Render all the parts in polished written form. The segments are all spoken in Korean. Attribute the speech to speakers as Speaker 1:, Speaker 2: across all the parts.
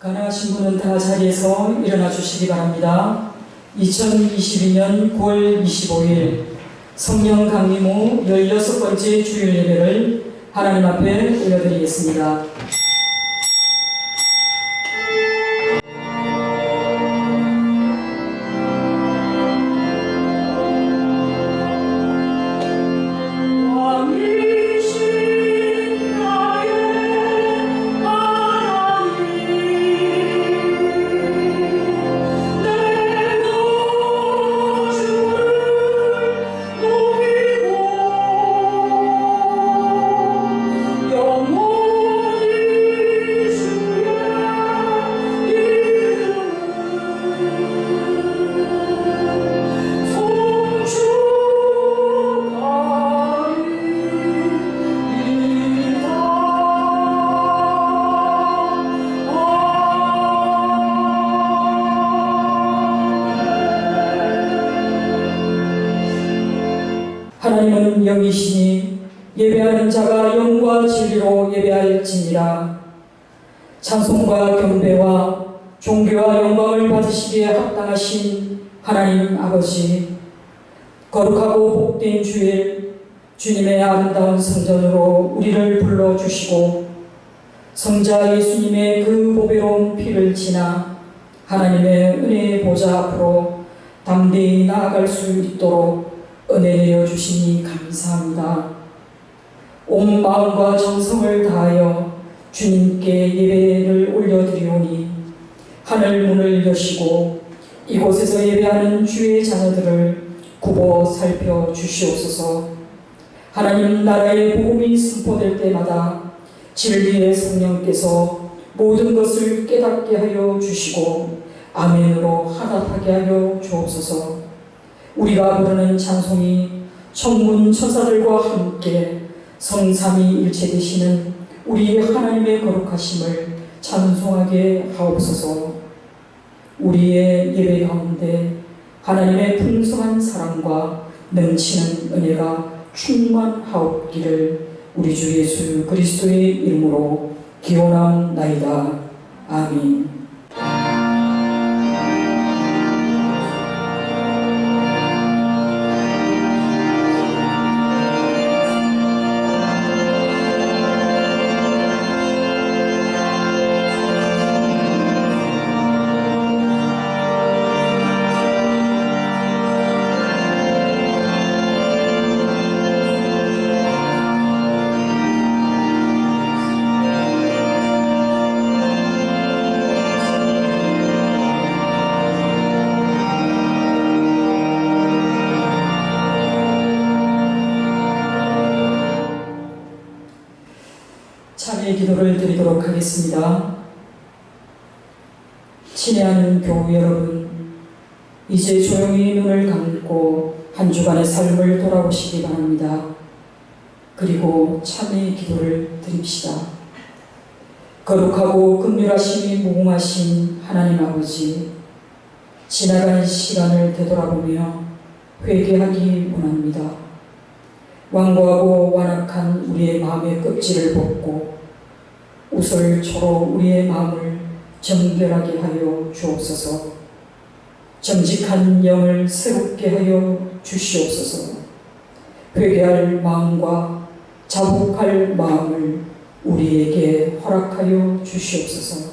Speaker 1: 가능하신 분은 다 자리에서 일어나 주시기 바랍니다. 2022년 9월 25일 성령 강림 후 16번째 주일 예배를 하나님 앞에 올려드리겠습니다. 하나님은 영이시니 예배하는 자가 영과 진리로 예배할지니라. 찬송과 경배와 존귀와 영광을 받으시기에 합당하신 하나님 아버지, 거룩하고 복된 주일 주님의 아름다운 성전으로 우리를 불러주시고 성자 예수님의 그 보배로운 피를 지나 하나님의 은혜의 보좌 앞으로 담대히 나아갈 수 있도록 은혜 내려주시니 감사합니다. 온 마음과 정성을 다하여 주님께 예배를 올려드리오니 하늘 문을 여시고 이곳에서 예배하는 주의 자녀들을 굽어 살펴주시옵소서. 하나님 나라의 복음이 선포될 때마다 진리의 성령께서 모든 것을 깨닫게 하여 주시고 아멘으로 화답하게 하여 주옵소서. 우리가 부르는 찬송이 천군 천사들과 함께 성삼위 일체 되시는 우리 하나님의 거룩하심을 찬송하게 하옵소서. 우리의 예배 가운데 하나님의 풍성한 사랑과 넘치는 은혜가 충만하옵기를 우리 주 예수 그리스도의 이름으로 기원하옵나이다. 아멘. 찬의 기도를 드리도록 하겠습니다. 친애하는 교우 여러분, 이제 조용히 눈을 감고 한 주간의 삶을 돌아보시기 바랍니다. 그리고 찬의 기도를 드립시다. 거룩하고 긍휼하심이 무궁하신 하나님 아버지, 지나간 시간을 되돌아보며 회개하기 원합니다. 완고하고 완악한 우리의 마음의 껍질을 벗고 우설초로 우리의 마음을 정결하게 하여 주옵소서. 정직한 영을 새롭게 하여 주시옵소서. 회개할 마음과 자복할 마음을 우리에게 허락하여 주시옵소서.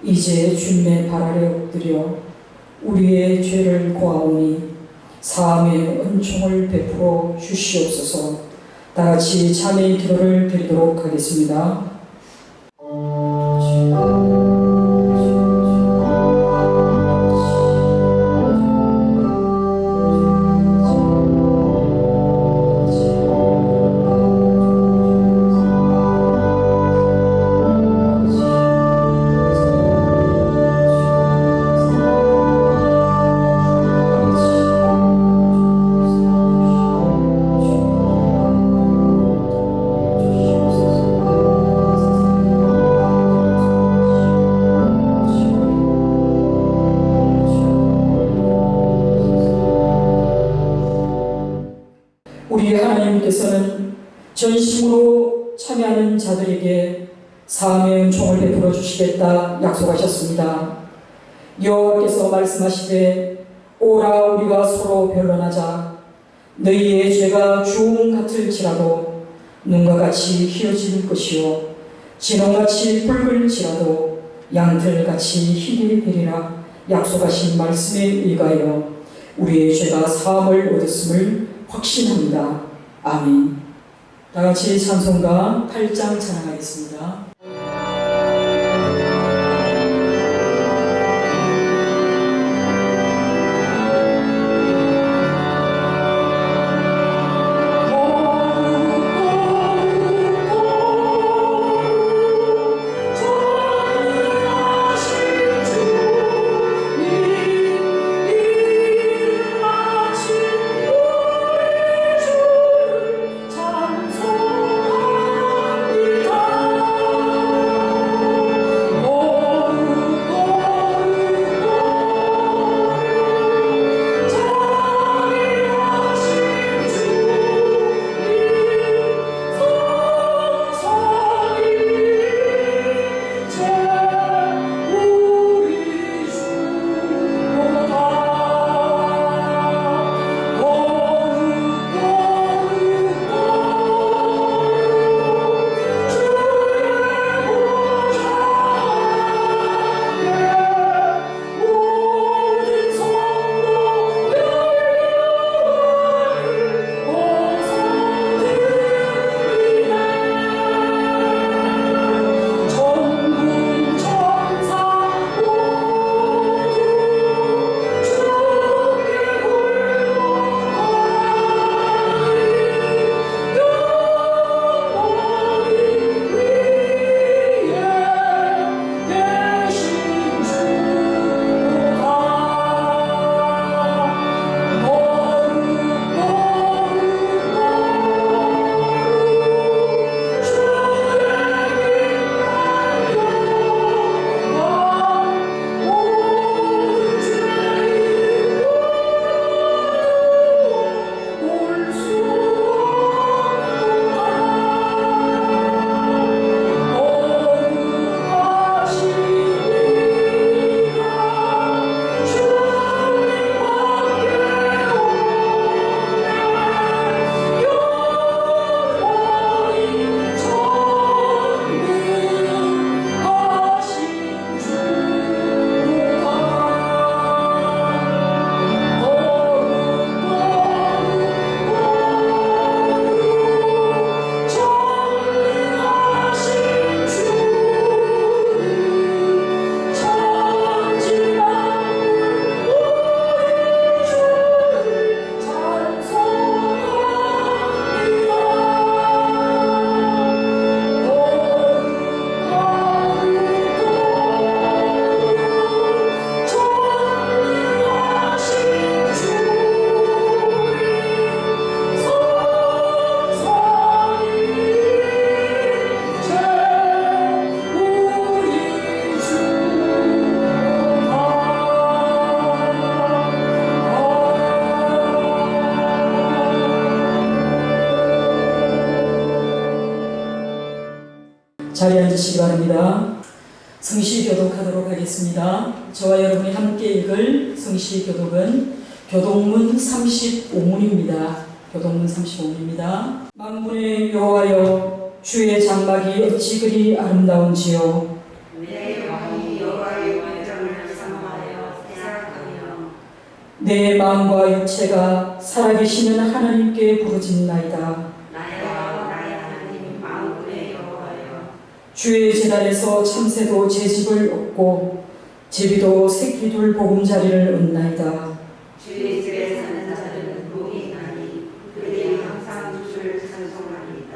Speaker 1: 이제 주님의 발 아래 엎드려 우리의 죄를 고하오니 사함의 은총을 베풀어 주시옵소서. 다 같이 참회의 기도를 드리도록 하겠습니다. 하나님께서는 전심으로 참여하는 자들에게 사함의 은총을 베풀어 주시겠다 약속하셨습니다. 여호와께서 말씀하시되 오라 우리가 서로 변론하자. 너희의 죄가 주홍 같을지라도 눈과 같이 희어질 것이요 진홍같이 붉을지라도 양털같이 희게 되리라 약속하신 말씀에 의하여 우리의 죄가 사함을 얻었음을 확신합니다. 아멘. 다같이 찬송가 8장 찬양하겠습니다. 자리에 앉으시기 바랍니다. 성시 교독하도록 하겠습니다. 저와 여러분이 함께 읽을 성시 교독은 교독문 35문입니다. 교독문 35문입니다. 만군의 여호와여, 주의 장막이 어찌 그리 아름다운지요.
Speaker 2: 내 영혼이 여호와의 완전을 사모하여 생각하며
Speaker 1: 내 마음과 육체가 살아계시는 하나님께 부르짖나이다. 주의 제단에서 참새도 제 집을 얻고 제비도 새끼둘 보금자리를 얻나이다.
Speaker 2: 주의 집에 사는 자들은 복이 있나니 그들이 항상 주를 찬송하리이다.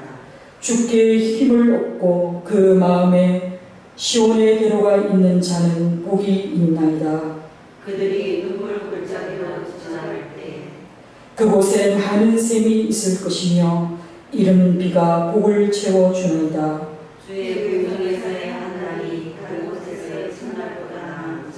Speaker 1: 주께 힘을 얻고 그 마음에 시온의 대로가 있는 자는 복이 있나이다.
Speaker 2: 그들이 눈물 골짜기로 지나갈 때
Speaker 1: 그곳에 많은 샘이 있을 것이며 이른 비가 복을 채워주나이다.
Speaker 2: 주의 불명에서의 한 날이 그곳에서의 첫날보다 나은즉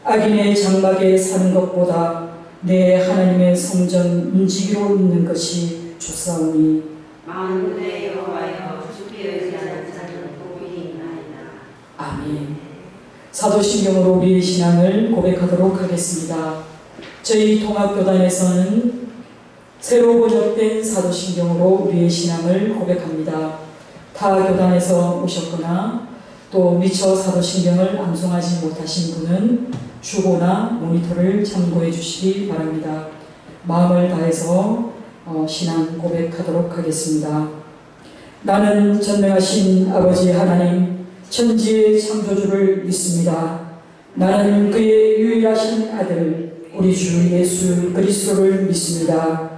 Speaker 1: 악인의 장막에 사는 것보다 내 하나님의 성전 문지기로 있는 것이 좋사오니
Speaker 2: 만군의 여호와여, 주께 의지하는 자는 복이 있나이다.
Speaker 1: 아멘. 사도신경으로 우리의 신앙을 고백하도록 하겠습니다. 저희 통합교단에서는 새로 번역된 사도신경으로 우리의 신앙을 고백합니다. 타 교단에서 오셨거나 또 미처 사도신경을 암송하지 못하신 분은 주보나 모니터를 참고해 주시기 바랍니다. 마음을 다해서 신앙 고백하도록 하겠습니다. 나는 전능하신 아버지 하나님 천지의 창조주를 믿습니다. 나는 그의 유일하신 아들 우리 주 예수 그리스도를 믿습니다.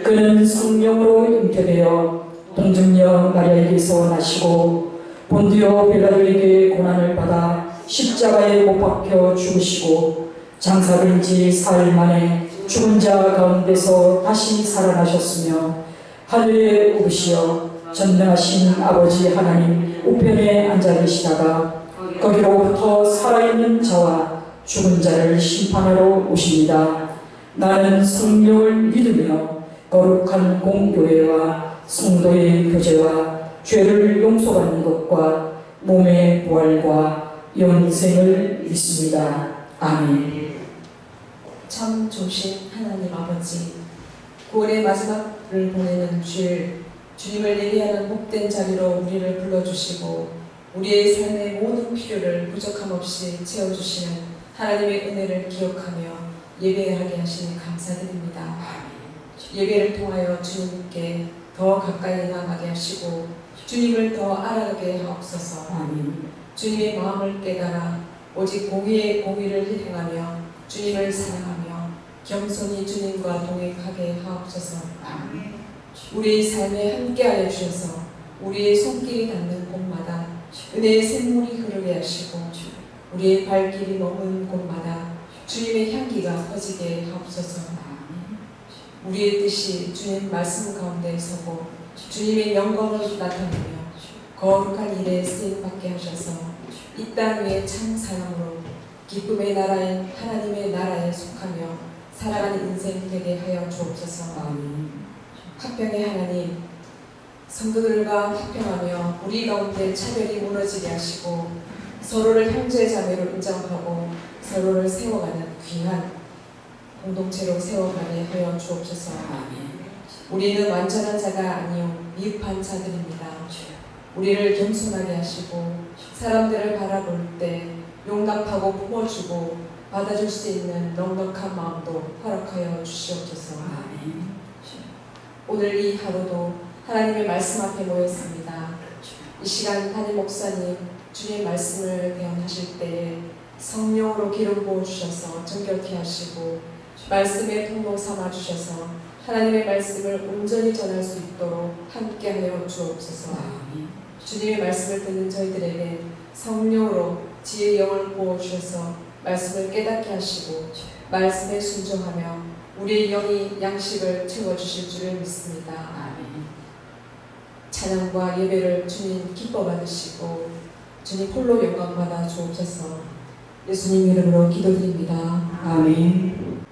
Speaker 1: 그는 성령으로 잉태되어 동정녀 마리아에게서 나시고 본디오 빌라도에게 고난을 받아 십자가에 못 박혀 죽으시고 장사된 지 사흘 만에 죽은 자 가운데서 다시 살아나셨으며 하늘에 오르시어 전능하신 아버지 하나님 우편에 앉아 계시다가 거기로부터 살아있는 자와 죽은 자를 심판하러 오십니다. 나는 성령을 믿으며 거룩한 공교회와 성도의 교제와 죄를 용서받는 것과 몸의 부활과 영생을 믿습니다. 아멘.
Speaker 3: 참 좋으신 하나님 아버지, 9월의 마지막을 보내는 주일, 주님을 예배하는 복된 자리로 우리를 불러주시고 우리의 삶의 모든 필요를 부족함 없이 채워주시는 하나님의 은혜를 기억하며 예배하게 하시니 감사드립니다. 예배를 통하여 주님께 더 가까이 나가게 하시고 주님을 더 알아가게 하옵소서.
Speaker 1: 아멘.
Speaker 3: 주님의 마음을 깨달아 오직 공의를 행하며 주님을 사랑하며 겸손히 주님과 동행하게 하옵소서. 우리의 삶에 함께하여 주셔서 우리의 손길이 닿는 곳마다 은혜의 샘물이 흐르게 하시고 우리의 발길이 머문 곳마다 주님의 향기가 퍼지게 하옵소서. 우리의 뜻이 주님 말씀 가운데 서고 주님의 영광을 나타내며 거룩한 일에 쓰임받게 하셔서 이 땅 위에 참 사랑으로 기쁨의 나라인 하나님의 나라에 속하며 살아가는 인생 되게 하여 주옵소서. 화평의 하나님, 성도들과 화평하며 우리 가운데 차별이 무너지게 하시고 서로를 형제 자매로 인정하고 서로를 세워가는 귀한 공동체로 세워가게 하여 주옵소서. 우리는 완전한 자가 아니요 미흡한 자들입니다. 우리를 겸손하게 하시고 사람들을 바라볼 때 용납하고 품어주고 받아줄 수 있는 넉넉한 마음도 허락하여 주시옵소서. 오늘 이 하루도 하나님의 말씀 앞에 모였습니다. 이 시간 담임 목사님 주님의 말씀을 대언하실 때에 성령으로 기름 부어주셔서 정결케 하시고 말씀의 통로 삼아주셔서 하나님의 말씀을 온전히 전할 수 있도록 함께하여 주옵소서. 주님의 말씀을 듣는 저희들에게 성령으로 지혜의 영을 부어주셔서 말씀을 깨닫게 하시고 말씀에 순종하며 우리의 영이 양식을 채워주실 줄을 믿습니다. 찬양과 예배를 주님 기뻐 받으시고 주님 홀로 영광 받아 주옵소서. 예수님 이름으로 기도드립니다.
Speaker 1: 아멘.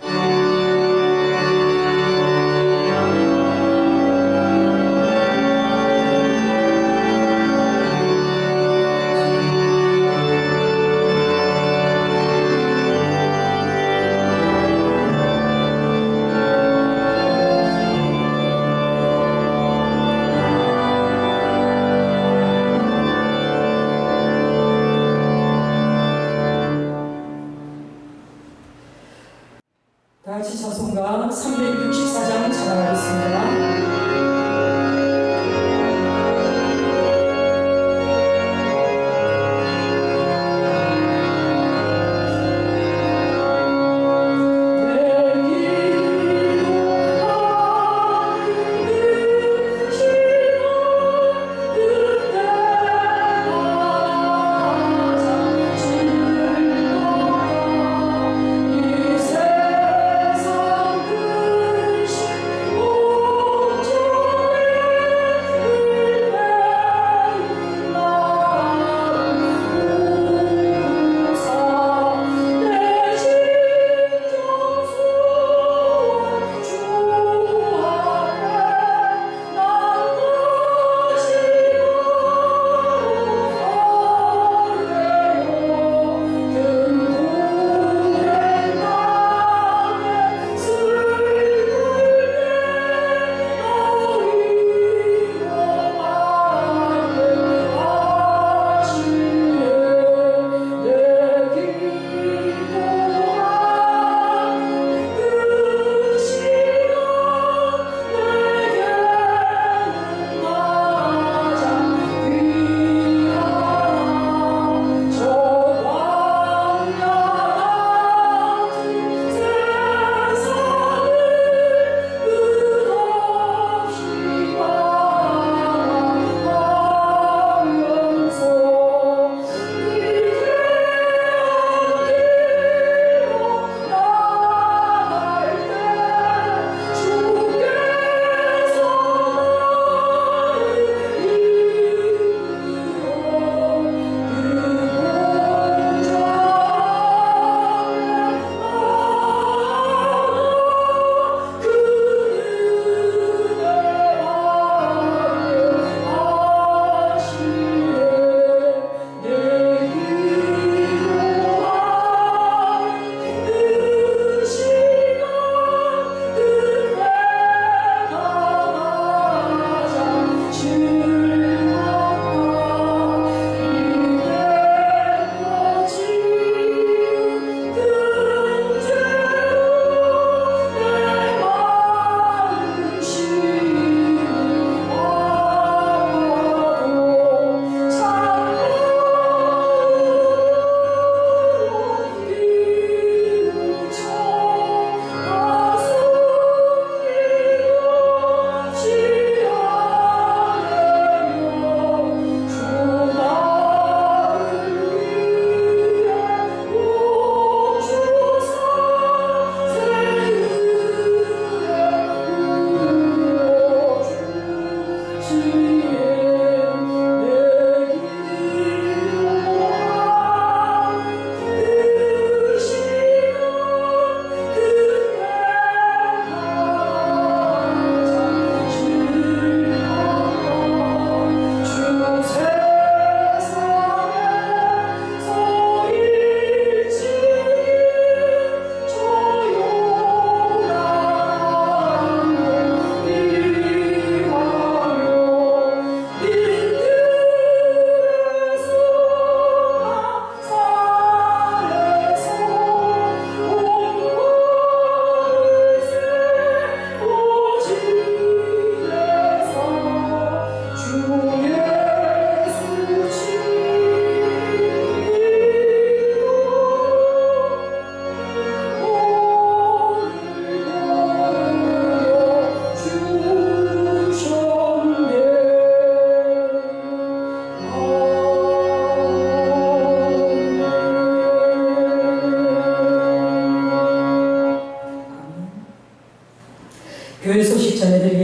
Speaker 1: 다 같이 찬송가 364장 찬양하겠습니다.
Speaker 4: 세상 근심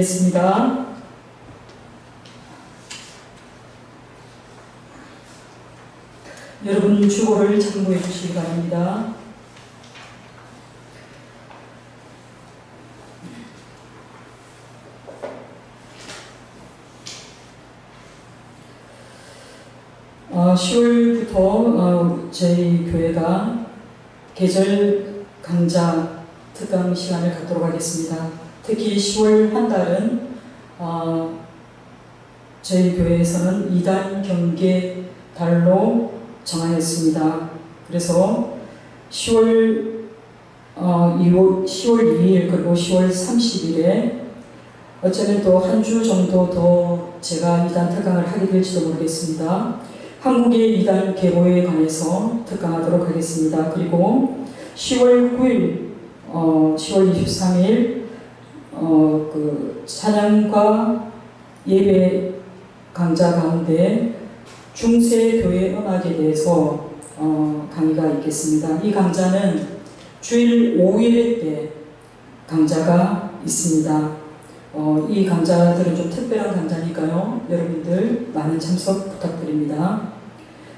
Speaker 1: 기도드리겠습니다. 여러분 주보를 참고해 주시기 바랍니다. 어, 10월부터 저희 교회가 계절 강좌 특강 시간을 갖도록 하겠습니다. 특히 10월 한 달은 저희 교회에서는 2단 경계 달로 정하였습니다. 그래서 10월 2일 그리고 10월 30일에 어쩌면 또 한 주 정도 더 제가 2단 특강을 하게 될지도 모르겠습니다. 한국의 2단 계보에 관해서 특강하도록 하겠습니다. 그리고 10월 9일, 10월 23일 그 찬양과 예배 강좌 가운데 중세교회 음악에 대해서 강의가 있겠습니다. 이 강좌는 주일 5일 때 강좌가 있습니다. 이 강좌들은 좀 특별한 강좌니까요. 여러분들 많은 참석 부탁드립니다.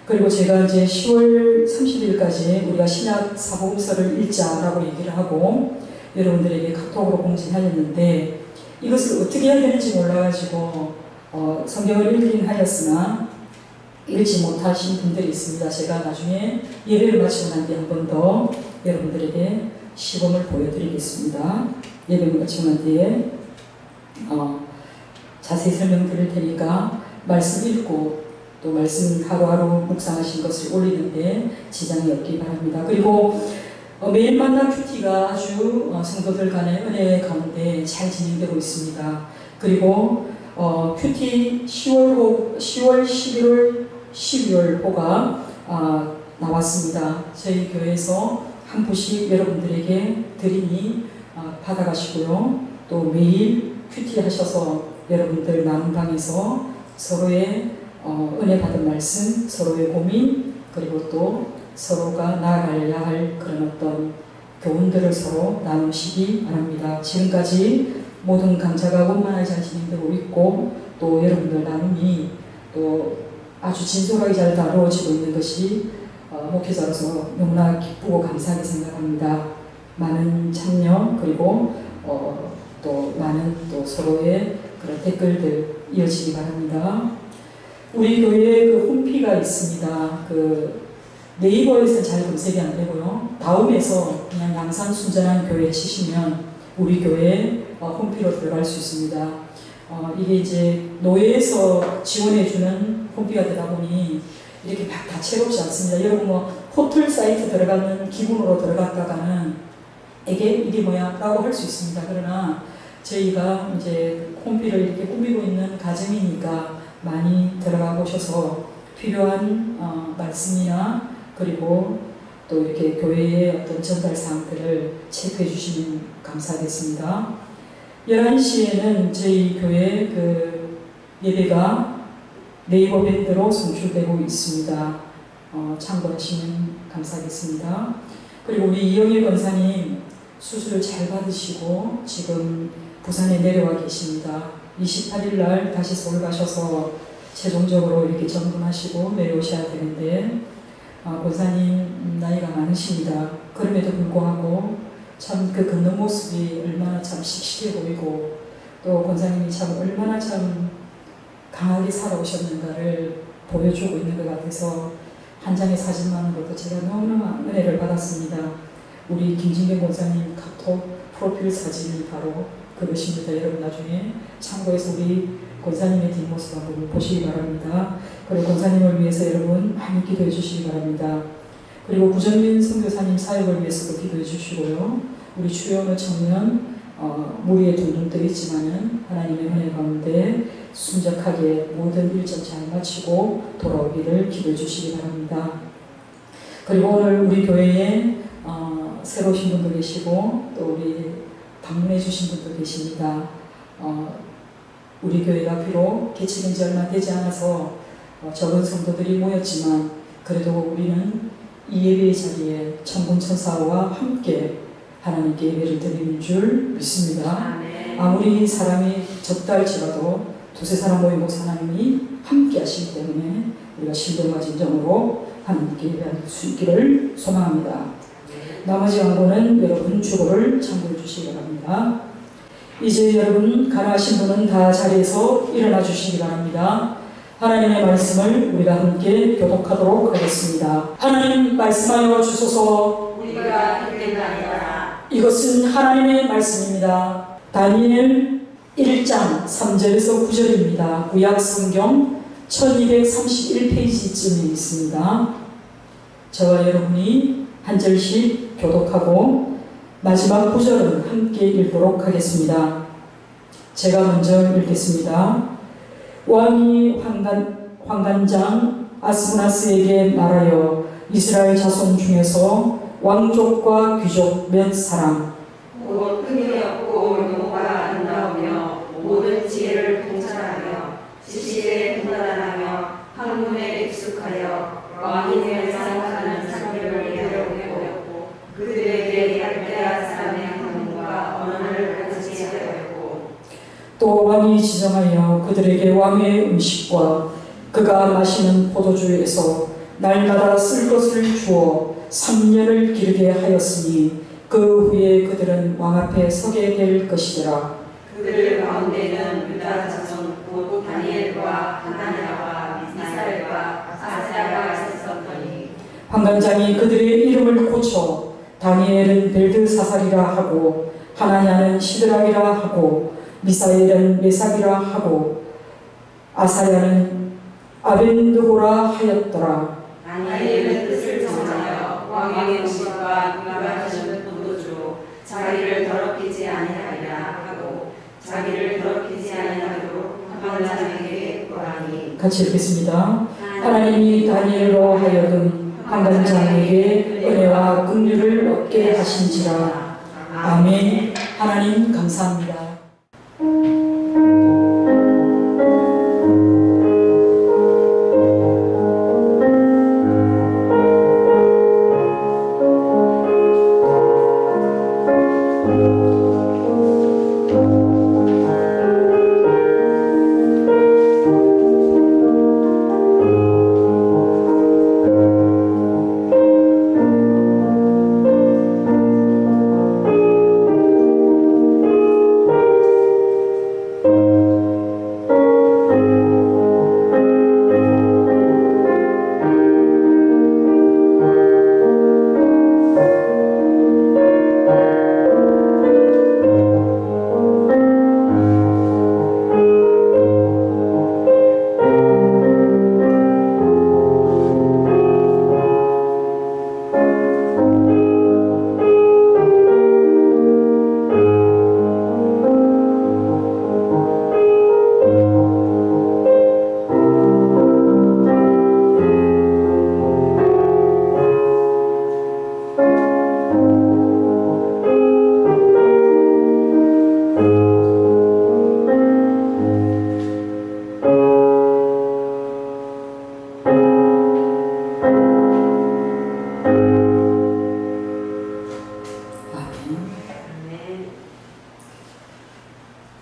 Speaker 1: 그리고 제가 이제 10월 30일까지 우리가 신약 사복음서를 읽자라고 얘기를 하고 여러분들에게 카톡으로 공지하였는데 이것을 어떻게 해야 되는지 몰라가지고 성경을 읽긴 하였으나 읽지 못하신 분들이 있습니다. 제가 나중에 예배를 마치고 난 뒤에 한 번 더 여러분들에게 시범을 보여드리겠습니다. 예배를 마치고 난 뒤에 자세히 설명드릴 테니까 말씀 읽고 또 말씀 하루하루 묵상하신 것을 올리는데 지장이 없기 바랍니다. 그리고 매일 만나 큐티가 아주 성도들 간의 은혜 가운데 잘 진행되고 있습니다. 그리고 큐티 10월, 11월, 12월 호가 나왔습니다. 저희 교회에서 한 부씩 여러분들에게 드리니 받아가시고요. 또 매일 큐티 하셔서 여러분들 나눔방에서 서로의 은혜 받은 말씀, 서로의 고민, 그리고 또 서로가 나아가야 할 그런 어떤 교훈들을 서로 나누시기 바랍니다. 지금까지 모든 강좌가 원만하게 잘 진행되고 있고 또 여러분들 나눔이 또 아주 진솔하게 잘 다루어지고 있는 것이 목회자로서 너무나 기쁘고 감사하게 생각합니다. 많은 참여 그리고 또 많은 또 서로의 그런 댓글들 이어지기 바랍니다. 우리 교회에 그 홈피가 있습니다. 그 네이버에서 잘 검색이 안 되고요. 다음에서 그냥 양산 순전한 교회 치시면 우리 교회 홈피로 들어갈 수 있습니다. 이게 이제 노예에서 지원해주는 홈피가 되다 보니 이렇게 막 다채롭지 않습니다. 여러분 뭐 포털 사이트 들어가는 기분으로 들어갔다가는 이게 뭐야? 라고 할 수 있습니다. 그러나 저희가 이제 홈피를 이렇게 꾸미고 있는 가정이니까 많이 들어가 보셔서 필요한 말씀이나 그리고 또 이렇게 교회의 어떤 전달 사항들을 체크해 주시면 감사하겠습니다. 11시에는 저희 교회 그 예배가 네이버 밴드로 송출되고 있습니다. 참고하시면 감사하겠습니다. 그리고 우리 이영일 권사님 수술을 잘 받으시고 지금 부산에 내려와 계십니다. 28일 날 다시 서울 가셔서 최종적으로 이렇게 점검하시고 내려오셔야 되는데 권사님 나이가 많으십니다. 그럼에도 불구하고 참 그 걷는 모습이 얼마나 참 씩씩해 보이고 또 권사님이 참 얼마나 참 강하게 살아오셨는가를 보여주고 있는 것 같아서 한 장의 사진만으로도 제가 너무나 은혜를 받았습니다. 우리 김진경 권사님 카톡 프로필 사진이 바로 그것입니다. 여러분 나중에 참고해서 우리 권사님의 뒷모습 한번 보시기 바랍니다. 그리고 권사님을 위해서 여러분 많이 기도해 주시기 바랍니다. 그리고 구정민 선교사님 사역을 위해서도 기도해 주시고요. 우리 추영의 청년 무리에 둥둥 떠 있지만은 하나님의 은혜 가운데 순적하게 모든 일정 잘 마치고 돌아오기를 기도해 주시기 바랍니다. 그리고 오늘 우리 교회에 새로 오신 분도 계시고 또 우리 방문해 주신 분도 계십니다. 우리 교회가 비록 개최된 지 얼마 되지 않아서 적은 성도들이 모였지만 그래도 우리는 이 예배의 자리에 천군천사와 함께 하나님께 예배를 드리는 줄 믿습니다. 아무리 사람이 적다 할지라도 두세 사람 모인 곳 하나님이 함께 하시기 때문에 우리가 신령과 진정으로 하나님께 예배할 수 있기를 소망합니다. 나머지 광고는 여러분 주보를 참고해 주시기 바랍니다. 이제 여러분 가능하신 분은 다 자리에서 일어나 주시기 바랍니다. 하나님의 말씀을 우리가 함께 교독하도록 하겠습니다. 하나님 말씀하여 주소서.
Speaker 2: 우리가 힘든다니라.
Speaker 1: 이것은 하나님의 말씀입니다. 다니엘 1장 3절에서 9절입니다. 구약 성경 1231페이지쯤에 있습니다. 저와 여러분이 한 절씩 교독하고 마지막 9절은 함께 읽도록 하겠습니다. 제가 먼저 읽겠습니다. 왕이 환관장 아스무나스에게 말하여 이스라엘 자손 중에서 왕족과 귀족 몇 사람
Speaker 2: 곧 흠이 없고 용모가 아름다우며 모든 지혜를 통찰하며 지식에 분단하며 학문에 익숙하여 왕이 되어 생각하는 사람들을 배우고 그들에게 갈대아 사람의 학문과 언어를 가르치게 하였고
Speaker 1: 또 왕이 지정하여 그들에게 왕의 음식과 그가 마시는 포도주에서 날마다 쓸 것을 주어 3년을 기르게 하였으니 그 후에 그들은 왕 앞에 서게 될 것이더라.
Speaker 2: 그들 가운데는 유다 자손 곧 다니엘과 하나냐와 미사엘과 아사야가 있었더니
Speaker 1: 환관장이 그들의 이름을 고쳐 다니엘은 벨드사살이라 하고 하나냐는 시드락이라 하고 미사엘은 메삭이라 하고 아사야는 아벤드고라 하였더라.
Speaker 2: 다니엘은 뜻을 정하여 왕의 음식과 그가 마시는 포도주 자기를 더럽히지 아니하리라 하고 자기를 더럽히지 아니하도록 환관장에게 구하니
Speaker 1: 같이 읽겠습니다. 하나님이 다니엘로 하여금 환관장에게 은혜와 긍휼을 얻게 하신지라. 아멘. 하나님 감사합니다.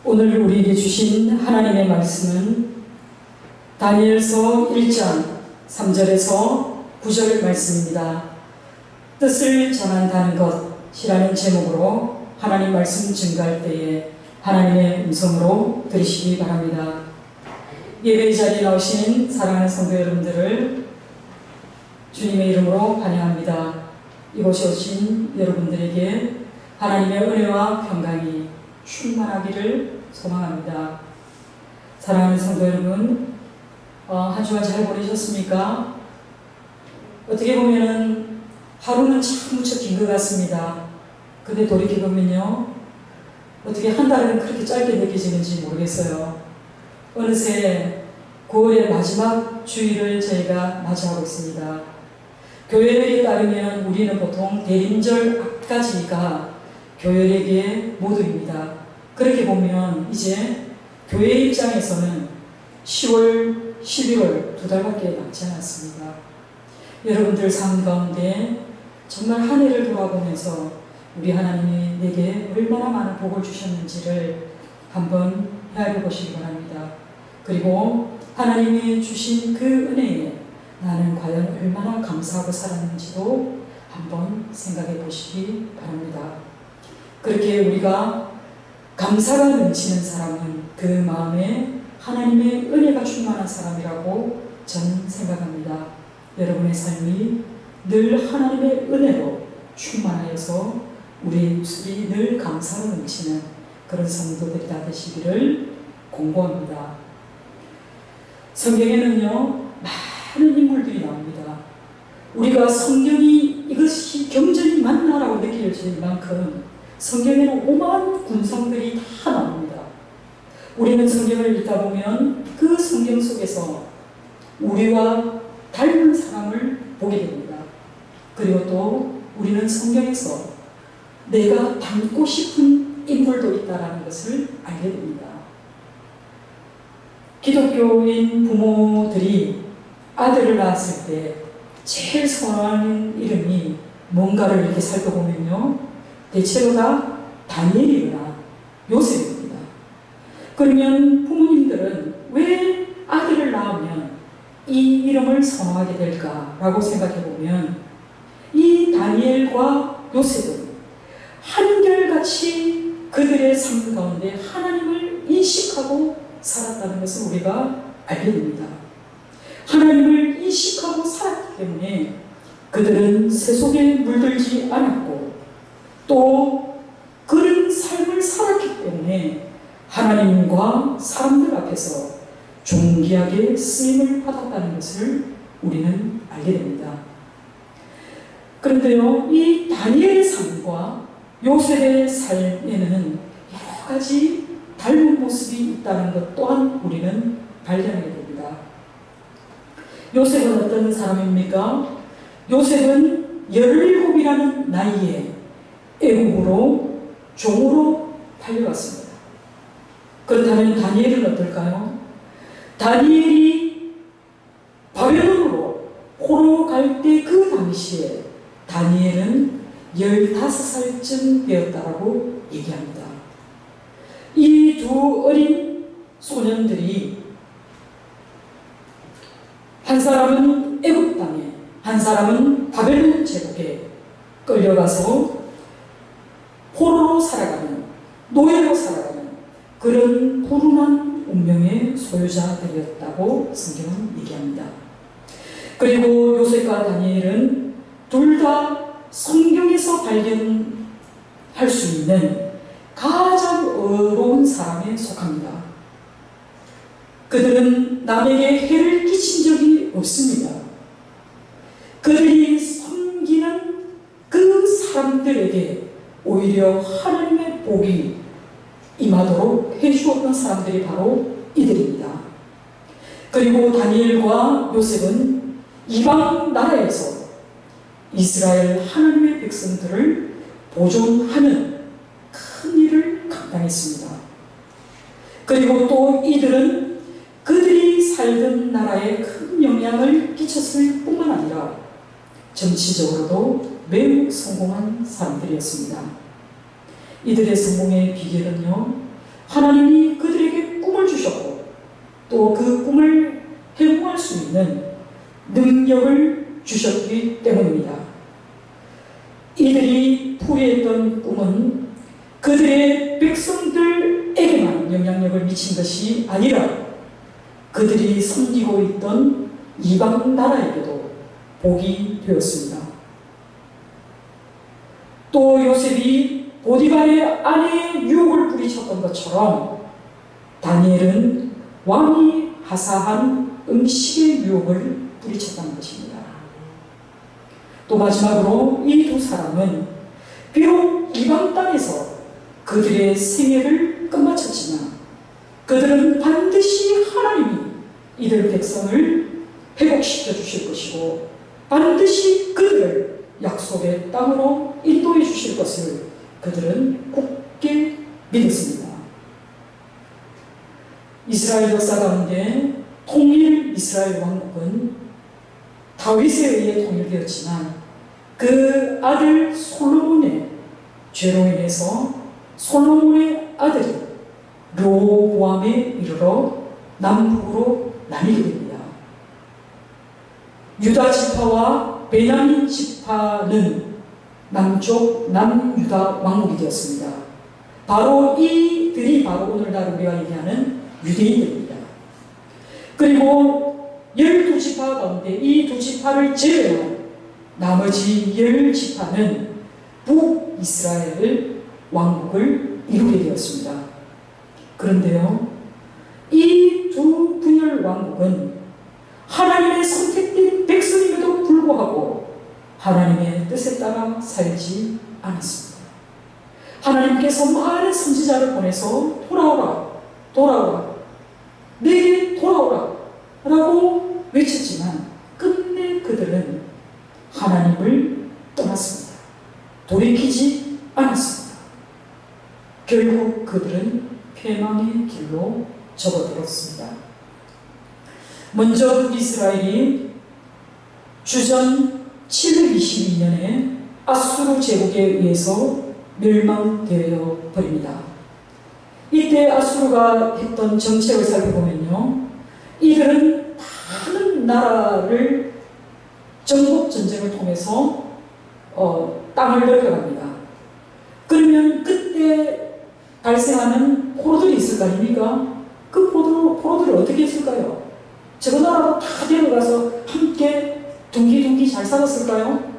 Speaker 1: 오늘 우리에게 주신 하나님의 말씀은 다니엘서 1장 3절에서 9절 말씀입니다. 뜻을 전한다는 것이라는 제목으로 하나님 말씀 증가할 때에 하나님의 음성으로 들으시기 바랍니다. 예배 자리에 나오신 사랑하는 성도 여러분들을 주님의 이름으로 환영합니다. 이곳에 오신 여러분들에게 하나님의 은혜와 평강이 충만하기를 소망합니다. 사랑하는 성도 여러분, 한 주간 잘 보내셨습니까? 어떻게 보면은 하루는 참 무척 긴 것 같습니다. 근데 돌이켜보면요, 어떻게 한 달은 그렇게 짧게 느껴지는지 모르겠어요. 어느새 9월의 마지막 주일을 저희가 맞이하고 있습니다. 교회에 따르면 우리는 보통 대림절 앞까지가 교회에게 모두입니다. 그렇게 보면 이제 교회 입장에서는 10월, 11월 2달밖에 남지 않았습니다. 여러분들 삶 가운데 정말 한 해를 돌아보면서 우리 하나님이 내게 얼마나 많은 복을 주셨는지를 한번 헤아려 보시기 바랍니다. 그리고 하나님이 주신 그 은혜에 나는 과연 얼마나 감사하고 살았는지도 한번 생각해 보시기 바랍니다. 그렇게 우리가 감사가 넘치는 사람은 그 마음에 하나님의 은혜가 충만한 사람이라고 저는 생각합니다. 여러분의 삶이 늘 하나님의 은혜로 충만하여서 우리 입술이 늘 감사로 넘치는 그런 성도들이 다 되시기를 공고합니다. 성경에는요, 많은 인물들이 나옵니다. 우리가 성경이 이것이 경전이 맞나라고 느낄 만큼 성경에는 오만 군상들이 다 나옵니다. 우리는 성경을 읽다 보면 그 성경 속에서 우리와 닮은 사람을 보게 됩니다. 그리고 또 우리는 성경에서 내가 닮고 싶은 인물도 있다는 것을 알게 됩니다. 기독교인 부모들이 아들을 낳았을 때 제일 선호하는 이름이 뭔가를 이렇게 살펴보면요, 대체로 다 다니엘이거나 요셉입니다. 그러면 부모님들은 왜 아들을 낳으면 이 이름을 선호하게 될까라고 생각해보면 이 다니엘과 요셉은 한결같이 그들의 삶 가운데 하나님을 인식하고 살았다는 것을 우리가 알게 됩니다. 하나님을 인식하고 살았기 때문에 그들은 세속에 물들지 않았고 또 그런 삶을 살았기 때문에 하나님과 사람들 앞에서 존귀하게 쓰임을 받았다는 것을 우리는 알게 됩니다. 그런데요, 이 다니엘의 삶과 요셉의 삶에는 여러 가지 닮은 모습이 있다는 것 또한 우리는 발견하게 됩니다. 요셉은 어떤 사람입니까? 요셉은 17이라는 나이에 애국으로 종으로 팔려왔습니다. 그렇다면 다니엘은 어떨까요? 다니엘이 바벨론으로 포로 갈 때 그 당시에 다니엘은 15살쯤 되었다라고 얘기합니다. 이 두 어린 소년들이 한 사람은 애굽 땅에, 한 사람은 바벨론 제국에 끌려가서 포로로 살아가는, 노예로 살아가는 그런 불운한 운명의 소유자들이었다고 성경은 얘기합니다. 그리고 요셉과 다니엘은 둘 다 성경에서 발견할 수 있는 가장 어려운 사람에 속합니다. 그들은 남에게 해를 끼친 적이 없습니다. 그들이 섬기는 그 사람들에게 오히려 하나님의 복이 임하도록 해주었던 사람들이 바로 이들입니다. 그리고 다니엘과 요셉은 이방 나라에서 이스라엘 하나님의 백성들을 보존하는 큰 일을 감당했습니다. 그리고 또 이들은 그들이 살던 나라에 큰 영향을 끼쳤을 뿐만 아니라 정치적으로도 매우 성공한 사람들이었습니다. 이들의 성공의 비결은요, 하나님이 그들에게 꿈을 주셨고 또 그 꿈을 해몽할 수 있는 능력을 주셨기 때문입니다. 이들이 풀이했던 꿈은 그들의 백성들에게만 영향력을 미친 것이 아니라 그들이 섬기고 있던 이방 나라에게도 복이 되었습니다. 또 요셉이 보디발의 아내의 유혹을 뿌리쳤던 것처럼 다니엘은 왕이 하사한 음식의 유혹을 뿌리쳤다는 것입니다. 또 마지막으로 이 두 사람은 비록 이방 땅에서 그들의 생애를 끝마쳤지만 그들은 반드시 하나님이 이들 백성을 회복시켜 주실 것이고 반드시 그들을 약속의 땅으로 인도해 주실 것을 그들은 굳게 믿었습니다. 이스라엘 역사 가운데 통일 이스라엘 왕국은 다윗에 의해 통일되었지만 그 아들 솔로몬의 죄로 인해서 솔로몬의 아들이 르호보암에 이르러 남북으로 나뉘게 됩니다. 유다 지파와 베냐민 지파는 남쪽 남유다 왕국이 되었습니다. 바로 이들이 바로 오늘날 우리가 얘기하는 유대인들입니다. 그리고 12지파 가운데 이 2지파를 제외한 나머지 10지파는 북이스라엘 왕국을 이루게 되었습니다. 그런데요, 이 두 분열 왕국은 하나님의 선택된 백성임에도 불구하고 하나님의 뜻에 따라 살지 않았습니다. 하나님께서 많은 선지자를 보내서 돌아오라, 내게 돌아오라 라고 외쳤지만 끝내 그들은 하나님을 떠났습니다. 돌이키지 않았습니다. 결국 그들은 패망의 길로 접어들었습니다. 먼저 북이스라엘이 주전 722년에 아수르 제국에 의해서 멸망되어 버립니다. 이때 아수르가 했던 정책을 살펴보면요, 이들은 다른 나라를 정복 전쟁을 통해서 땅을 넓혀갑니다. 그러면 그때 발생하는 포로들이 있을 거 아닙니까? 그 포로들을 어떻게 했을까요? 저거 나라로 다 데려가서 함께 둥기둥기 잘 살았을까요?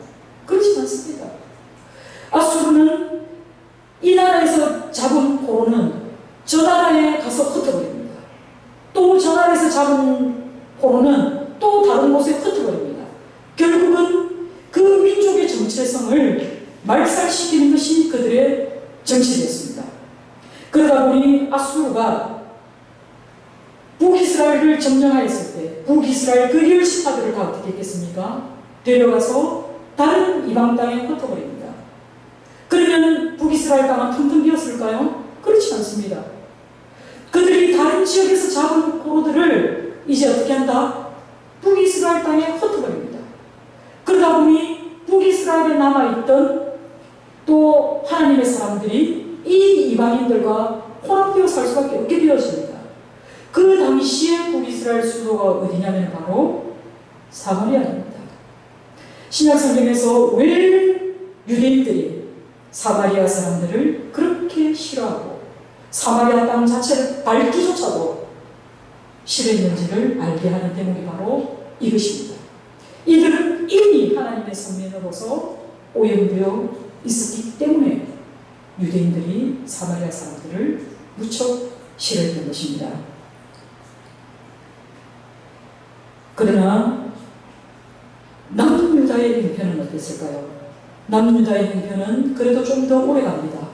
Speaker 1: 그렇지 않습니다. 아수르는 이 나라에서 잡은 포로는 저 나라에 가서 흩어버립니다. 또 저 나라에서 잡은 포로는 또 다른 곳에 흩어버립니다. 결국은 그 민족의 정체성을 말살시키는 것이 그들의 정치였습니다. 그러다 보니 아수르가 북이스라엘을 점령하였을 때 북이스라엘 그 10지파들을 다 어떻게 했겠습니까? 데려가서 다른 이방 땅에 흩어버립니다. 그러면 북이스라엘 땅은 텅텅 비었을까요? 그렇지 않습니다. 그들이 다른 지역에서 잡은 포로들을 이제 어떻게 한다? 북이스라엘 땅에 흩어버립니다. 그러다 보니 북이스라엘에 남아있던 또 하나님의 사람들이 이 이방인들과 혼합되어 살 수밖에 없게 되었습니다. 그 당시에 북이스라엘 수도가 어디냐면 바로 사마리아입니다. 신약성경에서 왜 유대인들이 사마리아 사람들을 그렇게 싫어하고 사마리아 땅 자체를 밟기조차도 싫어했는지를 알게 하는 대목이 바로 이것입니다. 이들은 이미 하나님의 선면으로서 오염되어 있었기 때문에 유대인들이 사마리아 사람들을 무척 싫어했던 것입니다. 그러나 남유다의 형편은 어땠을까요? 남유다의 형편은 그래도 좀 더 오래 갑니다.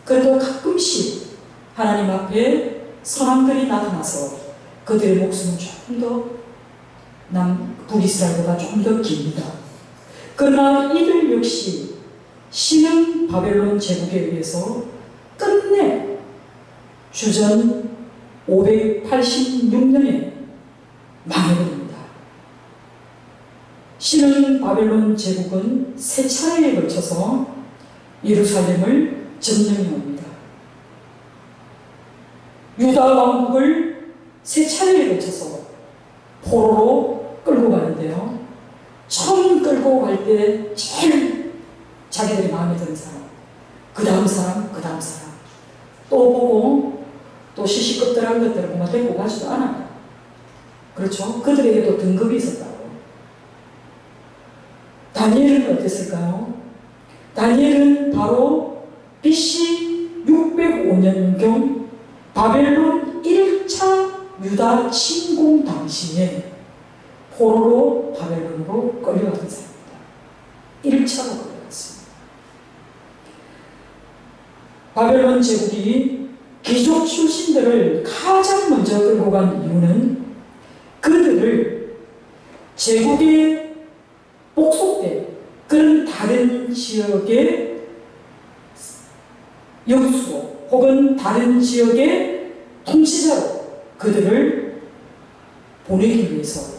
Speaker 1: 그래도 가끔씩 하나님 앞에 선함들이 나타나서 그들의 목숨은 조금 더 북이스라엘보다 조금 더 깁니다. 그러나 이들 역시 신흥 바벨론 제국에 의해서 끝내 주전 586년에 망해버립니다. 신흥 바벨론 제국은 세 차례에 걸쳐서 예루살렘을 점령해옵니다. 유다 왕국을 세 차례에 걸쳐서 포로로 끌고 가는데요. 처음 끌고 갈 때 제일 자기들이 마음에 드는 사람, 그 다음 사람, 그 다음 사람 또 보고 또 시시껍들한 것들을 그만 데리고 가지도 않아요. 그렇죠? 그들에게도 등급이 있었다고. 다니엘은 어땠을까요? 다니엘은 바로 BC 605년경 바벨론 1차 유다 침공 당시에 포로로 바벨론으로 끌려갔던 사람입니다. 1차로 끌려갔습니다. 바벨론 제국이 귀족 출신들을 가장 먼저 끌고 간 이유는 그들을 제국에 복속된 그런 다른 지역의 영수로 혹은 다른 지역의 통치자로 그들을 보내기 위해서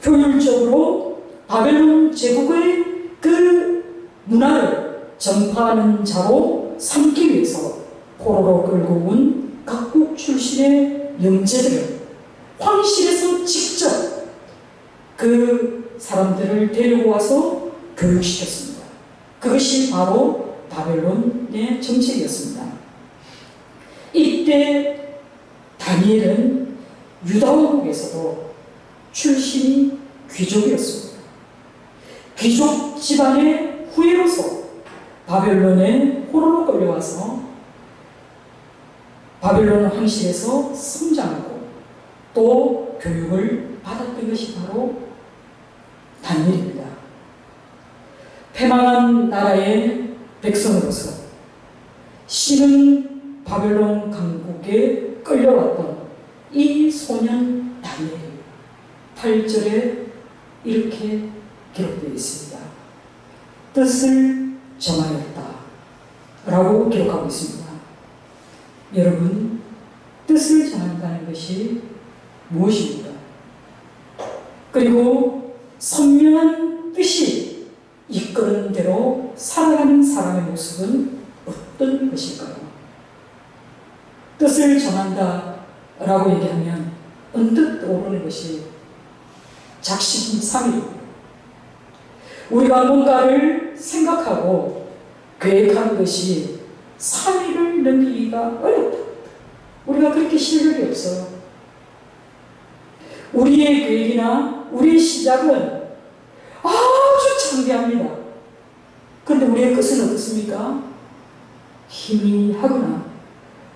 Speaker 1: 효율적으로 바벨론 제국의 그 문화를 전파하는 자로 삼기 위해서 포로로 끌고 온 각국 출신의 영재들을 황실에서 직접 그 사람들을 데리고 와서 교육시켰습니다. 그것이 바로 바벨론의 정책이었습니다. 이때 다니엘은 유다 왕국에서도 출신이 귀족이었습니다. 귀족 집안의 후예로서 바벨론에 포로로 끌려와서 바벨론 황실에서 성장하고 또 교육을 받았던 것이 바로 다니엘입니다. 패망한 나라의 백성으로서 신은 바벨론 강국에 끌려왔던 이 소년 다니엘이 8절에 이렇게 기록되어 있습니다. 뜻을 정하였다 라고 기록하고 있습니다. 여러분, 뜻을 정한다는 것이 무엇입니까? 그리고 선명한 뜻이 이끄는 대로 살아가는 사람의 모습은 어떤 것일까요? 뜻을 정한다 라고 얘기하면 언뜻 떠오르는 것이 작심삼일입니다. 우리가 뭔가를 생각하고 계획하는 것이 3일을 넘기기가 어렵다. 우리가 그렇게 실력이 없어요. 우리의 계획이나 우리의 시작은 아주 창대합니다. 그런데 우리의 끝은 어떻습니까? 희미하거나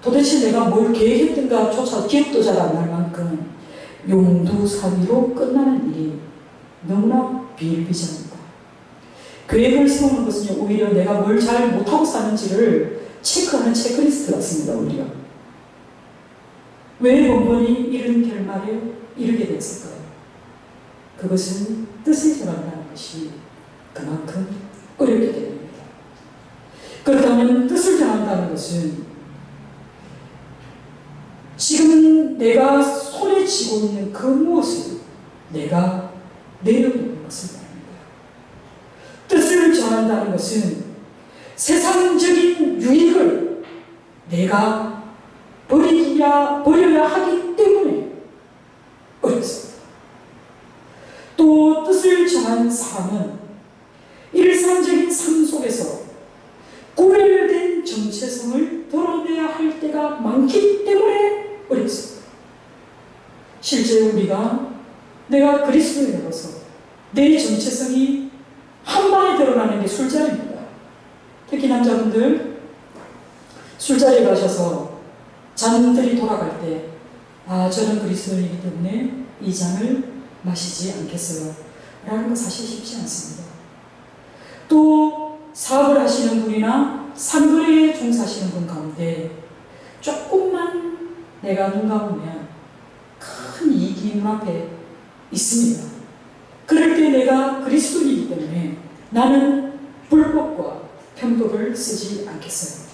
Speaker 1: 도대체 내가 뭘 계획했던가 조차 기억도 잘 안 날 만큼 용두사미로 끝나는 일이 너무나 비일비재합니다. 계획을 세우는 것은 오히려 내가 뭘 잘 못하고 사는지를 체크하는 체크리스트 같습니다. 오히려. 왜 번번이 이런 결말에 이르게 됐을까요? 그것은 뜻을 정한다는 것이 그만큼 어렵게 됩니다. 그렇다면 뜻을 정한다는 것은 지금 내가 손에 쥐고 있는 그 무엇을 내가 내려놓는 것을 말합니다. 뜻을 정한다는 것은 세상적인 유익을 내가 버려야 하기 때문에 어렵습니다. 또 뜻을 정한 사람은 일상적인 삶 속에서 구별된 정체성을 드러내야 할 때가 많기 때문에 어렵습니다. 실제 우리가 내가 그리스도인으로서 내 정체성이 한 방에 드러나는 게 술자리입니다. 특히 남자분들 술자리에 가셔서 잔들이 돌아갈 때 저는 그리스도인이기 때문에 이 잔을 마시지 않겠어요 라는 건 사실 쉽지 않습니다. 또 사업을 하시는 분이나 산거리에 종사하시는 분 가운데 조금만 내가 눈 감으면 큰 이익이 눈앞에 있습니다. 그럴 때 내가 그리스도인이기 때문에 나는 불법과 편법을 쓰지 않겠어요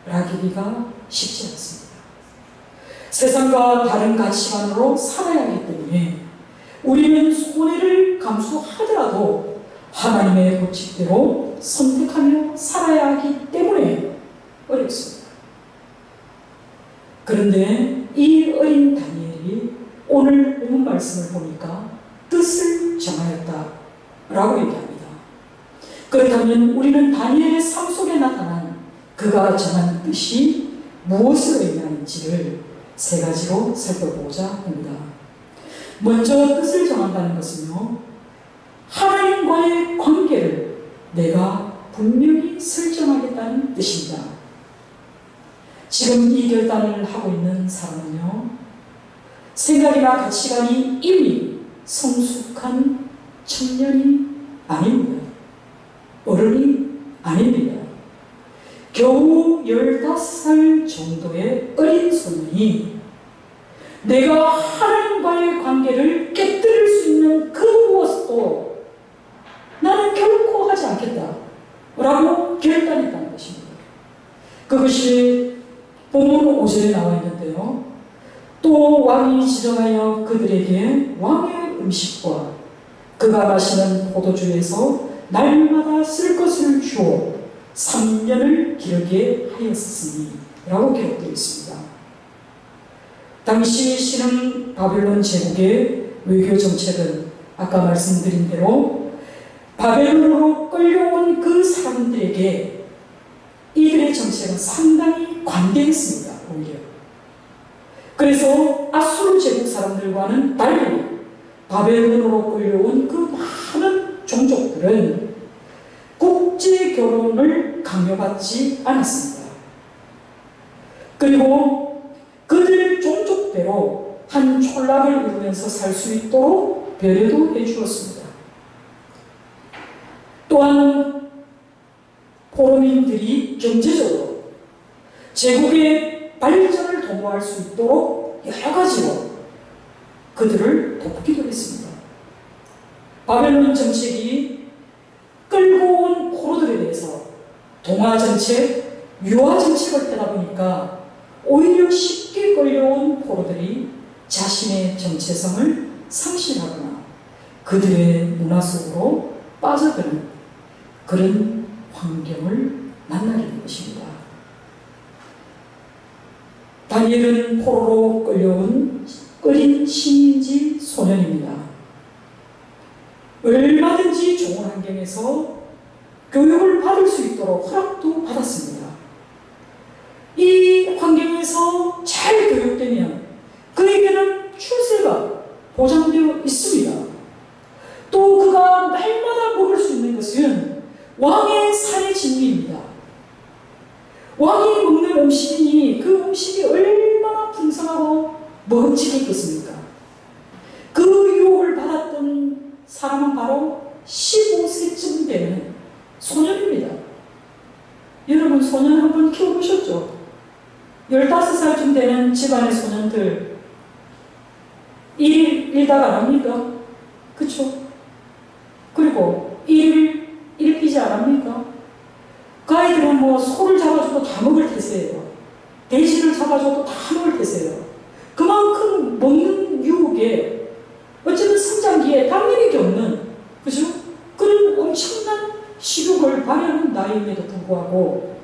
Speaker 1: 라기가 쉽지 않습니다. 세상과 다른 가치관으로 살아야 하기 때문에 우리는 손해를 감수하더라도 하나님의 법칙대로 선택하며 살아야 하기 때문에 어렵습니다. 그런데 이 어린 다니엘이 오늘 본문 말씀을 보니까 뜻을 정하였다 라고 얘기합니다. 그렇다면 우리는 다니엘의 삶 속에 나타난 그가 정한 뜻이 무엇을 의미하는지를 세 가지로 살펴보고자 합니다. 먼저 뜻을 정한다는 것은요, 하나님과의 관계를 내가 분명히 설정하겠다는 뜻입니다. 지금 이 결단을 하고 있는 사람은요, 생각이나 가치관이 이미 성숙한 청년이 아닙니다. 어른이 아닙니다. 겨우 15살 정도의 어린 소년이 내가 하나님과의 관계를 깨뜨릴 수 있는 그 무엇도 나는 결코 하지 않겠다 라고 결단했다는 것입니다. 그것이 본문 5절에 나와 있는데요. 또 왕이 지정하여 그들에게 왕의 음식과 그가 마시는 포도주에서 날마다 쓸 것을 주어 3년을 기르게 하였으니 라고 기록되어 있습니다. 당시 신흥 바벨론 제국의 외교 정책은 아까 말씀드린 대로 바벨론으로 끌려온 그 사람들에게 이들의 정책은 상당히 관대했습니다. 오히려. 그래서 아수르 제국 사람들과는 달리 바벨론으로 끌려온 그 많은 종족들은 국제 결혼을 강요받지 않았습니다. 그리고 그들 종족대로 한 촌락을 이루면서 살 수 있도록 배려도 해주었습니다. 또한 포로민들이 경제적으로 제국의 발전을 도모할 수 있도록 여러 가지로 그들을 돕기도 했습니다. 바벨론 정책이 끌고 온 포로들에 대해서 동화정책, 유화정책을 펴다 보니까 오히려 쉽게 끌려온 포로들이 자신의 정체성을 상실하거나 그들의 문화 속으로 빠져드는 그런 환경을 만나게 된 것입니다. 다니엘은 포로로 끌려온 어린 신인지 소년입니다. 얼마든지 좋은 환경에서 교육을 받을 수 있도록 허락도 받았습니다. 이 환경에서 잘 교육되면 그에게는 출세가 보장되어 있습니다. 또 그가 날마다 먹을 수 있는 것은 왕의 살의 진미입니다. 왕이 먹는 음식이니 그 음식이 얼마나 풍성하고 먹음직했겠습니까? 그 유혹을 받았던 사람은 바로 15세쯤 되는 소년입니다. 여러분 소년 한번 키워보셨죠? 15살쯤 되는 집안의 소년들 일닭 안 합니까? 그쵸? 그리고 일피지 안 합니까? 그 아이들은 뭐 소를 잡아줘도 다 먹을 테세요. 돼지를 잡아줘도 다 먹을 테세요. 그만큼 먹는 유혹에 어쩌면 성장기에 당연히 겪는 그죠? 그런 엄청난 식욕을 발휘하는 나이임에도 불구하고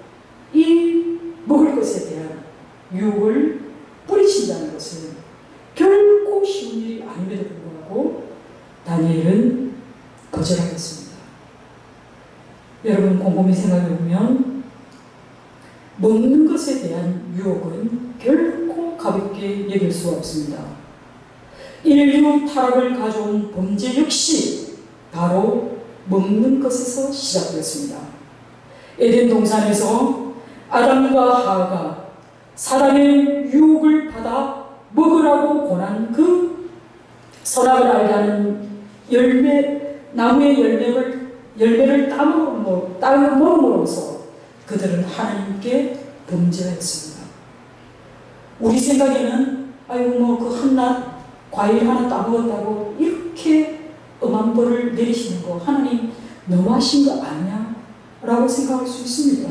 Speaker 1: 이 먹을 것에 대한 유혹을 뿌리친다는 것은 결코 쉬운 일이 아님에도 불구하고 다니엘은 거절하겠습니다. 여러분 곰곰이 생각해보면 먹는 것에 대한 유혹은 결코 가볍게 여길 수가 없습니다. 인류 타락을 가져온 범죄 역시 바로 먹는 것에서 시작되었습니다. 에덴 동산에서 아담과 하와가 사단의 유혹을 받아 먹으라고 권한 그 선악을 알게 하는 나무의 열매를 따먹음으로써 그들은 하나님께 범죄하였습니다. 우리 생각에는 아이고 뭐 그 한낱 과일 하나 따먹었다고 이렇게 엄한 벌을 내리시는 거 하나님 너무하신 거 아니야? 라고 생각할 수 있습니다.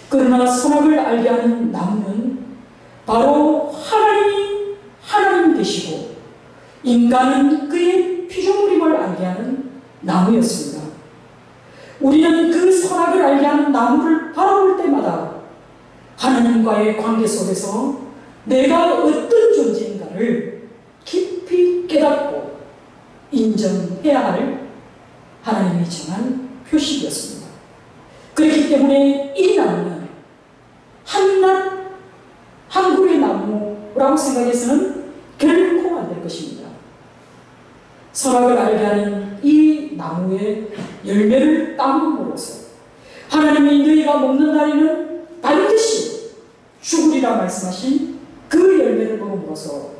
Speaker 1: 그러나 선악을 알게 하는 나무는 바로 하나님이 하나님 되시고 인간은 그의 피조물임을 알게 하는 나무였습니다. 우리는 그 선악을 알게 하는 나무를 바라볼 때마다 하나님과의 관계 속에서 내가 어떤 존재인가를 깊이 깨닫고 인정해야 할 하나님이 정한 표식이었습니다. 그렇기 때문에 이 나무는 한낱 한 그루의 나무라고 생각해서는 결코 안 될 것입니다. 선악을 알게 하는 이 나무의 열매를 따먹음으로써 하나님이 너희가 먹는 날에는 반드시 죽으리라 말씀하신 그 열매를 먹음으로써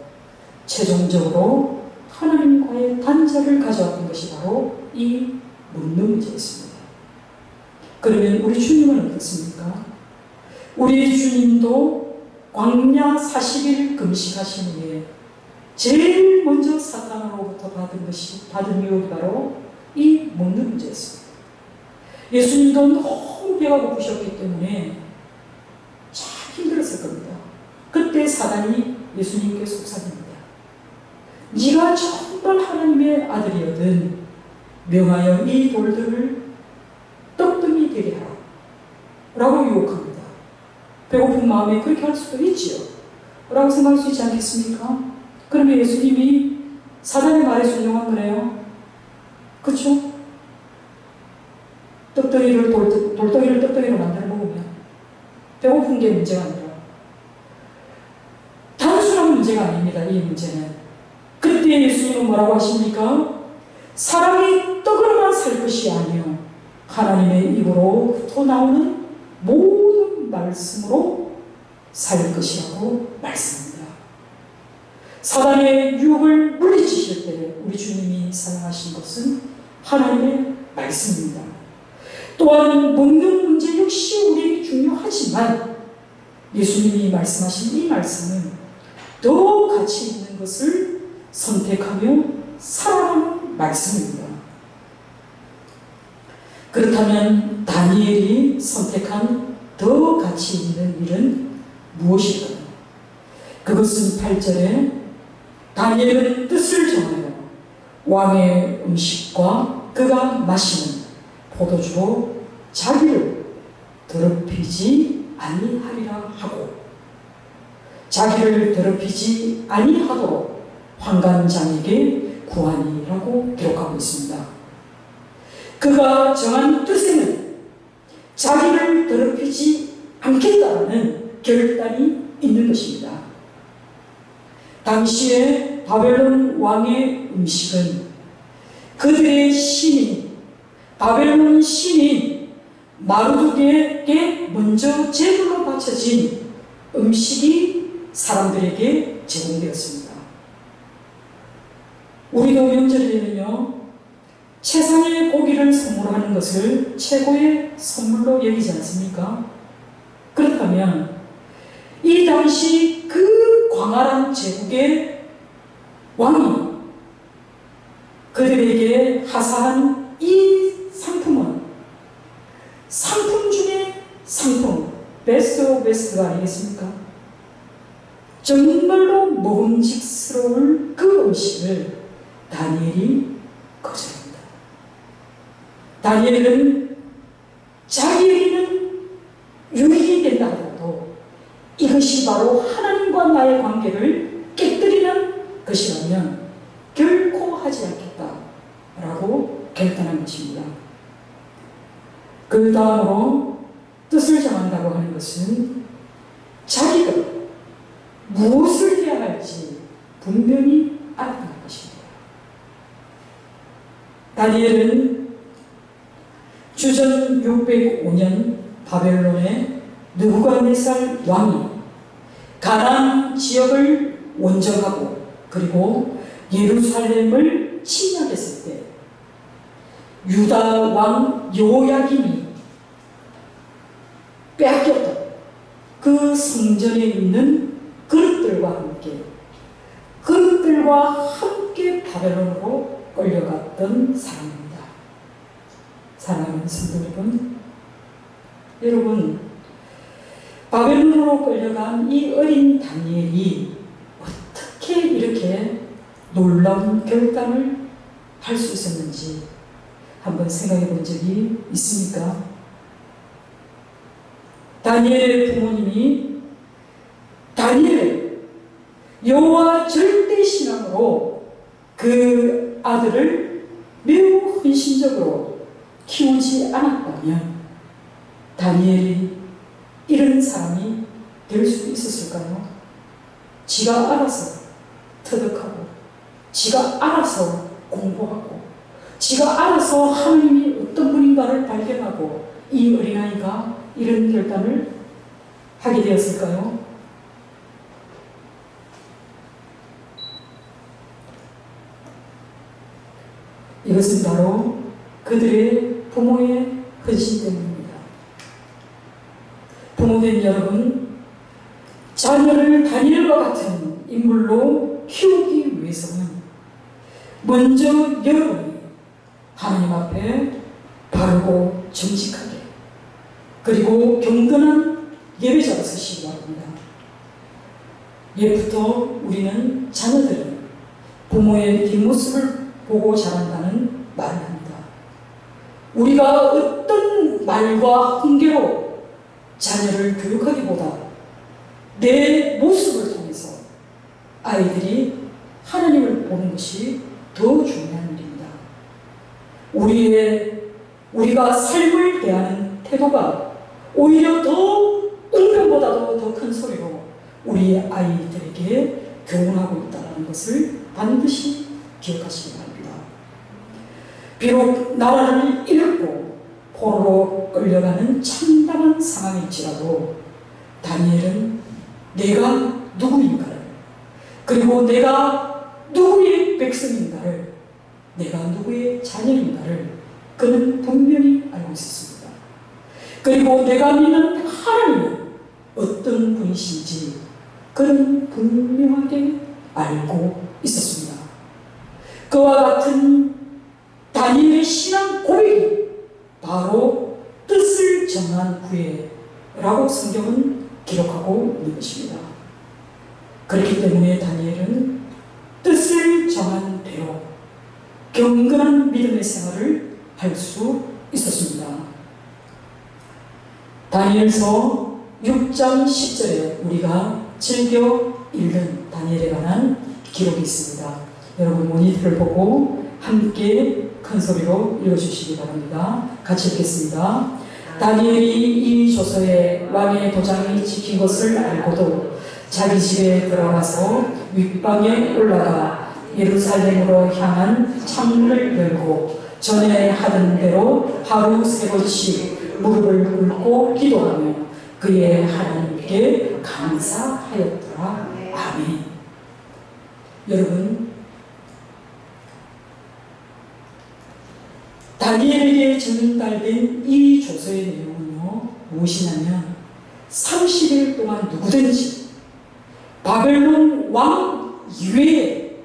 Speaker 1: 최종적으로 하나님과의 단절을 가져왔던 것이 바로 이 먹는 문제였습니다. 그러면 우리 주님은 어떻습니까? 우리 주님도 광야 40일 금식하신 후에 제일 먼저 사탄으로부터 받은 유혹이 바로 이 먹는 문제였습니다. 예수님도 너무 배가 고프셨기 때문에 참 힘들었을 겁니다. 그때 사단이 예수님께 속삭입니다. 네가 정말 하나님의 아들이거든 명하여 이 돌들을 떡등이 되게 하라 라고 유혹합니다. 배고픈 마음에 그렇게 할 수도 있지요. 라고 생각할 수 있지 않겠습니까? 그러면 예수님이 사단의 말에 순종한 거네요. 그렇죠? 떡덩이를 돌덩이를 떡덩이로 만들어 먹으면 배고픈 게 문제가 아니라 단순한 문제가 아닙니다. 이 문제는. 그때 예수님은 뭐라고 하십니까? 사람이 떡으로만 살 것이 아니요 하나님의 입으로부터 나오는 모든 말씀으로 살 것이라고 말씀합니다. 사단의 유혹을 물리치실 때 우리 주님이 사용하신 것은 하나님의 말씀입니다. 또한 먹는 문제 역시 우리에게 중요하지만 예수님이 말씀하신 이 말씀은 더 가치 있는 것을 선택하며 살아가는 말씀입니다. 그렇다면 다니엘이 선택한 더 가치 있는 일은 무엇일까요? 그것은 8절에 다니엘은 뜻을 정하여 왕의 음식과 그가 마시는 포도주로 자기를 더럽히지 아니하리라 하고 자기를 더럽히지 아니하도록 환관장에게 구하니라고 기록하고 있습니다. 그가 정한 뜻에는 자기를 더럽히지 않겠다는 결단이 있는 것입니다. 당시에 바벨론 왕의 음식은 그들의 신인 바벨론 신인 마르두케에게 먼저 제물로 바쳐진 음식이 사람들에게 제공되었습니다. 우리도 명절이 되면요 최상의 고기를 선물하는 것을 최고의 선물로 여기지 않습니까? 그렇다면 이 당시 그 광활한 제국의 왕이 그들에게 하사한 이 상품은 상품 중에 상품, 베스트 오브 베스트가 아니겠습니까? 정말로 먹음직스러울 그 음식을 다니엘이 거절합니다. 다니엘은 자기에게는 유익이 된다 하더라도 이것이 바로 하나님과 나의 관계를 깨뜨리는 것이라면 결코 하지 않겠다라고 결단한 것입니다. 그 다음으로 뜻을 정한다고 하는 것은 자기가 무엇을 해야 할지 분명히 알았다는 것입니다. 다니엘은 주전 605년 바벨론의 느부갓네살 왕이 가나안 지역을 원정하고 그리고 예루살렘을 침략했을 때 유다 왕 여호야김이 빼앗겼던 그 성전에 있는 그릇들과 함께 바벨론으로 끌려갔던 사람입니다. 사랑하는 성도 여러분, 바벨론으로 끌려간 이 어린 다니엘이 어떻게 이렇게 놀라운 결단을 할 수 있었는지 한번 생각해 본 적이 있습니까? 다니엘의 부모님이 다니엘을 여호와 절대신앙으로 그 아들을 매우 헌신적으로 키우지 않았다면 다니엘이 이런 사람이 될 수 있었을까요? 지가 알아서 터득하고 지가 알아서 공부하고 지가 알아서 하나님이 어떤 분인가를 발견하고 이 어린아이가 이런 결단을 하게 되었을까요? 이것은 바로 그들의 부모의 헌신 때문입니다. 부모된 여러분, 자녀를 다니엘과 같은 인물로 키우기 위해서는 먼저 여러분이 하나님 앞에 바르고 정직하게 그리고 경건한 예배자가 서시기 바랍니다. 예부터 우리는 자녀들은 부모의 뒷모습을 보고 자란다는 말을 합니다. 우리가 어떤 말과 훈계로 자녀를 교육하기보다 내 모습을 통해서 아이들이 하나님을 보는 것이 더 중요한 일입니다. 우리가 삶을 대하는 태도가 오히려 더 운명보다도 더 큰 소리로 우리 아이들에게 교훈하고 있다는 것을 반드시 기억하시기 바랍니다. 비록 나라를 잃고 포로로 끌려가는 참담한 상황일지라도 다니엘은 내가 누구인가를, 그리고 내가 누구의 백성인가를, 내가 누구의 자녀인가를 그는 분명히 알고 있었습니다. 그리고 내가 믿는 하나님은 어떤 분이신지 그는 분명하게 알고 있었습니다. 그와 같은 다니엘의 신앙 고백이 바로 뜻을 정한 후에라고 성경은 기록하고 있는 것입니다. 그렇기 때문에 다니엘은 뜻을 정한 대로 경건한 믿음의 생활을 할 수 있었습니다. 다니엘서 6장 10절에 우리가 즐겨 읽는 다니엘에 관한 기록이 있습니다. 여러분 모니터를 보고 함께 큰 소리로 읽어주시기 바랍니다. 같이 읽겠습니다. 다니엘이 이 조서에 왕의 도장이 찍힌 것을 알고도 자기 집에 들어가서 윗방에 올라가 예루살렘으로 향한 창문을 열고 전에 하던 대로 하루 3번씩 무릎을 꿇고 기도하며 그의 하나님께 감사하였더라. 아멘. 여러분, 다니엘에게 전달된 이 조서의 내용은요, 무엇이냐면 30일 동안 누구든지 바벨론 왕 이외에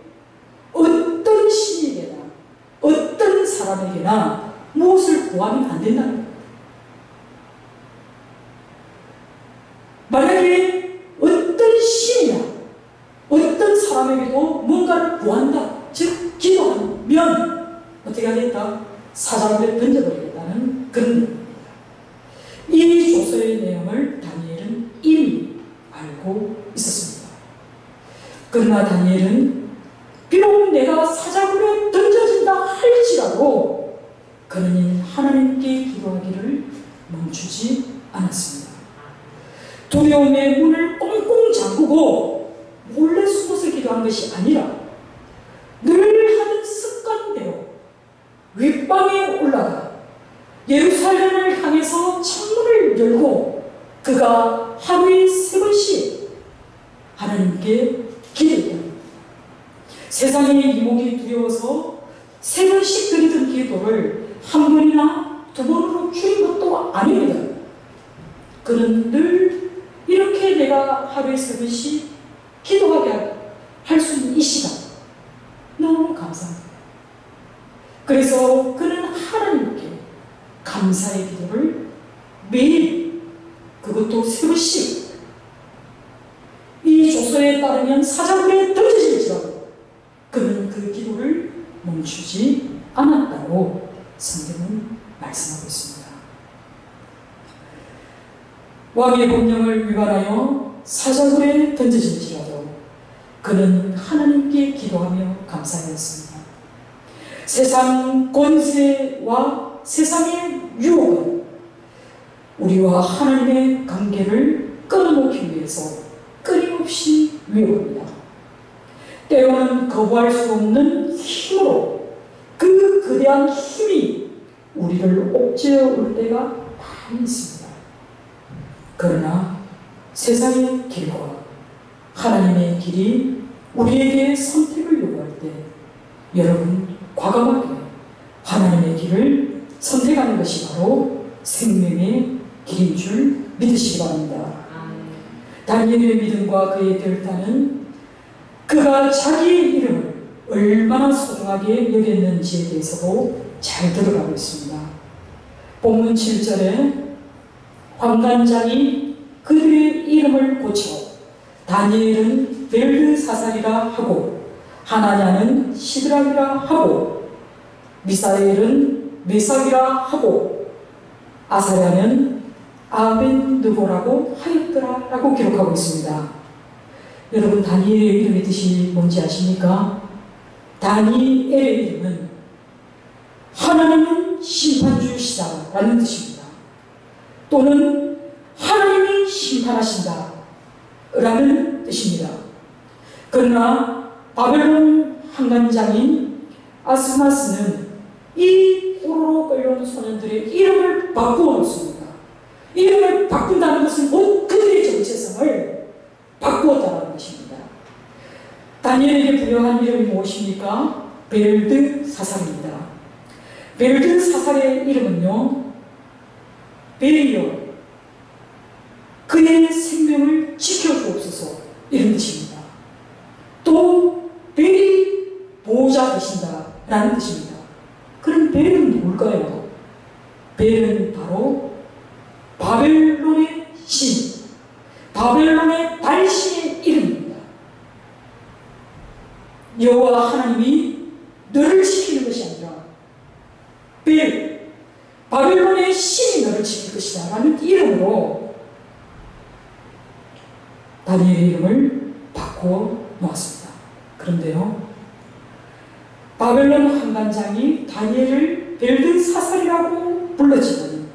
Speaker 1: 어떤 신에게나 어떤 사람에게나 무엇을 구하면 안 된다는 거예요. 만약에 어떤 신이나 어떤 사람에게도 뭔가를 구한다, 즉 기도하면 어떻게 하겠다? 사자굴에 던져버리겠다는 그런 내용입니다. 이 조서의 내용을 다니엘은 이미 알고 있었습니다. 그러나 다니엘은 비록 내가 사자굴에 던져진다 할지라도 그는 하나님께 기도하기를 멈추지 않았습니다. 두려움의 문을 꽁꽁 잠그고 몰래 숨어서 기도한 것이 아니라 늘 하던 습관대로 윗방에 올라가 예루살렘을 향해서 창문을 열고 그가 하루에 3번씩 하나님께 기도했다. 세상의 이목이 두려워서 3번씩 드리던 기도를 한 번이나 2번으로 줄인 것도 아닙니다. 그는 늘 이렇게 내가 하루에 3번씩 기도하게 할 수 있는 이 시간 너무 감사합니다. 그래서 그는 하나님께 감사의 기도를 매일, 그것도 3번씩, 이 조서에 따르면 사자굴에 던져질지라도 그는 그 기도를 멈추지 않았다고 성경은 말씀하고 있습니다. 왕의 법령을 위반하여 사자굴에 던져질지라도 그는 하나님께 기도하며 감사하였습니다. 세상 권세와 세상의 유혹은 우리와 하나님의 관계를 끊어놓기 위해서 끊임없이 위협합니다. 때로는 거부할 수 없는 힘으로 그 거대한 힘이 우리를 옥죄어 올 때가 많이 있습니다. 그러나 세상의 길과 하나님의 길이 우리에게 선택을 요구할 때 여러분 과감하게 하나님의 길을 선택하는 것이 바로 생명의 길인 줄 믿으시기 바랍니다. 다니엘의 믿음과 그의 결단은 그가 자기의 이름을 얼마나 소중하게 여겼는지에 대해서도 잘 들어가고 있습니다. 본문 7절에 환관장이 그들의 이름을 고쳐 다니엘은 벨드사살이라 하고 하나냐는 시드락이라 하고 미사엘은 메삭이라 하고 아사랴는 아벤느고라고 하였더라 라고 기록하고 있습니다. 여러분, 다니엘의 이름의 뜻이 뭔지 아십니까? 다니엘의 이름은 하나님은 심판주시다라는 뜻입니다. 또는 하나님이 심판하신다 라는 뜻입니다. 그러나 바벨론 한간장인 아스마스는 이 포로로 끌려온 소년들의 이름을 바꾸어 놓습니다. 이름을 바꾼다는 것은 곧 그들의 정체성을 바꾸었다는 것입니다. 다니엘에게 부여한 이름이 무엇입니까? 벨드사살입니다. 벨드사살의 이름은요, 벨이여 그의 생명을 지켜주옵소서 이런 뜻입니다. 또 벨이 보호자 되신다 라는 뜻입니다. 그럼 벨은 뭘까요? 벨은 바로 바벨론의 신, 바벨론의 달신의 이름입니다. 여호와 하나님이 너를 지키는 것이 아니라 벨, 바벨론의 신이 너를 지킬 것이다 라는 이름으로 다니엘의 이름을 바꾸어 놓았습니다. 그런데요, 바벨론 한간장이 다니엘을 벨드사살이라고 불렀지만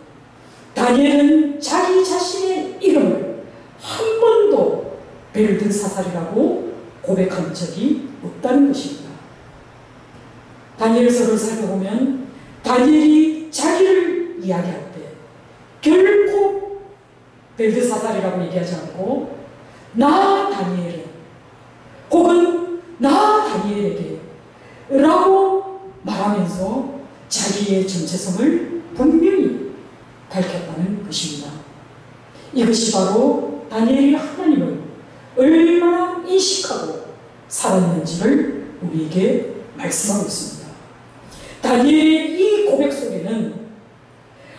Speaker 1: 다니엘은 자기 자신의 이름을 한 번도 벨드사살이라고 고백한 적이 없다는 것입니다. 다니엘서를 살펴보면 다니엘이 자기를 이야기할 때 결코 벨드사살이라고 얘기하지 않고 나 다니엘은 혹은 나 다니엘에게 라고 말하면서 자기의 정체성을 분명히 밝혔다는 것입니다. 이것이 바로 다니엘이 하나님을 얼마나 인식하고 살았는지를 우리에게 말씀하고 있습니다. 다니엘의 이 고백 속에는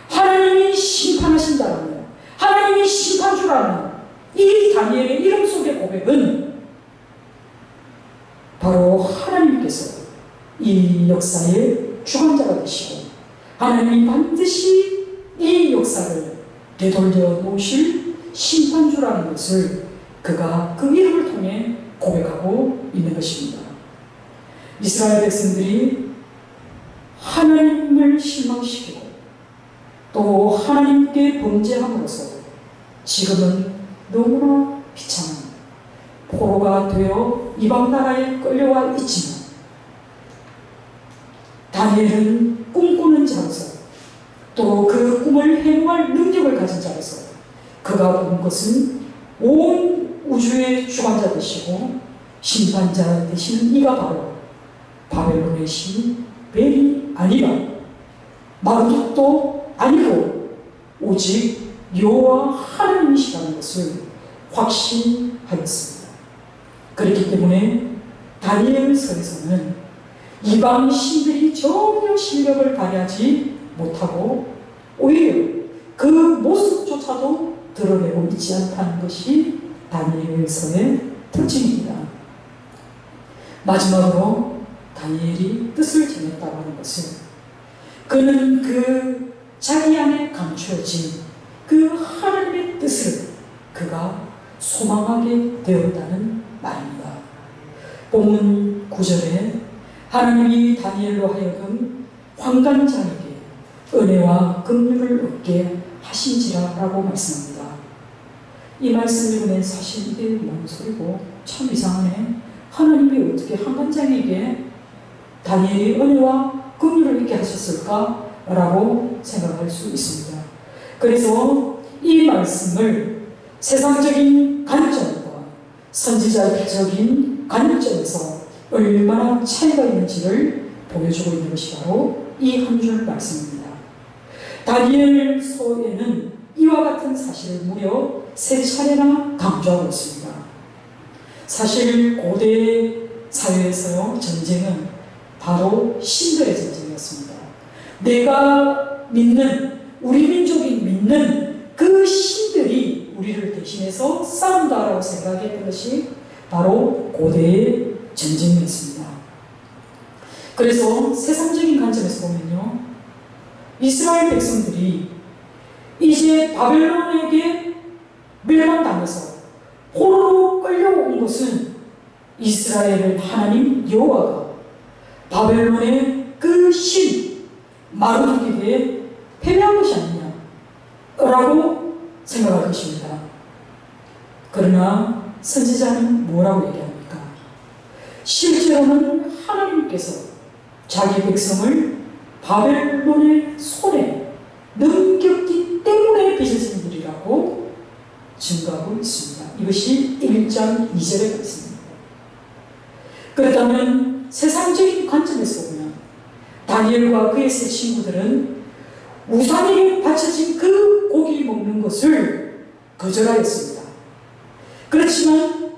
Speaker 1: 하나님이 심판하신다라며 하나님이 심판주라는 이 다니엘의 이름 속의 고백은 바로 하나님께서 이 역사의 주관자가 되시고 하나님이 반드시 이 역사를 되돌려 놓으실 심판주라는 것을 그가 그 이름을 통해 고백하고 있는 것입니다. 이스라엘 백성들이 하나님을 실망시키고 또 하나님께 범죄함으로써 지금은 너무나 비참한 포로가 되어 이방 나라에 끌려와 있지만 다니엘은 꿈꾸는 자로서 또 그 꿈을 행할 능력을 가진 자로서 그가 본 것은 온 우주의 주관자 되시고 심판자 되시는 이가 바로 바벨론의 신 벨이 아니라 마르둑도 아니고 오직 여호와 하나님이시라는 것을 확신하였습니다. 그렇기 때문에 다니엘서에서는 이방 신들이 전혀 실력을 발휘하지 못하고 오히려 그 모습조차도 드러내고 있지 않다는 것이 다니엘서의 특징입니다. 마지막으로 다니엘이 뜻을 전했다고 하는 것은 그는 그 자기 안에 감추어진 그 하나님의 뜻을 그가 소망하게 되었다는 말입니다. 본문 9절에 하나님이 다니엘로 하여금 환관장에게 은혜와 긍휼을 얻게 하신지라라고 말씀합니다. 이 말씀을 보면 사실 이게 뭔 소리고 참 이상하네. 하나님이 어떻게 환관장에게 다니엘이 은혜와 긍휼을 얻게 하셨을까라고 생각할 수 있습니다. 그래서 이 말씀을 세상적인 관점과 선지자적인 관점에서 얼마나 차이가 있는지를 보여주고 있는 것이 바로 이 한 줄 말씀입니다. 다니엘서에는 이와 같은 사실을 무려 3차례나 강조하고 있습니다. 사실 고대 사회에서요, 전쟁은 바로 신들의 전쟁이었습니다. 내가 믿는, 우리 민족이 믿는 그 신들이 우리를 대신해서 싸운다라고 생각했던 것이 바로 고대의 전쟁이었습니다. 그래서 세상적인 관점에서 보면요, 이스라엘 백성들이 이제 바벨론에게 멸망당해서 포로로 끌려온 것은 이스라엘의 하나님 여호와가 바벨론의 그 신 마르도에게 패배한 것이 아니냐라고 생각할 것입니다. 그러나 선지자는 뭐라고 얘기합니까? 실제로는 하나님께서 자기 백성을 바벨론의 손에 넘겼기 때문에 빚어진 일이라고 증거하고 있습니다. 이것이 1장 2절의 말씀입니다. 그렇다면 세상적인 관점에서 보면 다니엘과 그의 세 친구들은 우상에게 바쳐진 그 고기 먹는 것을 거절하였습니다. 그렇지만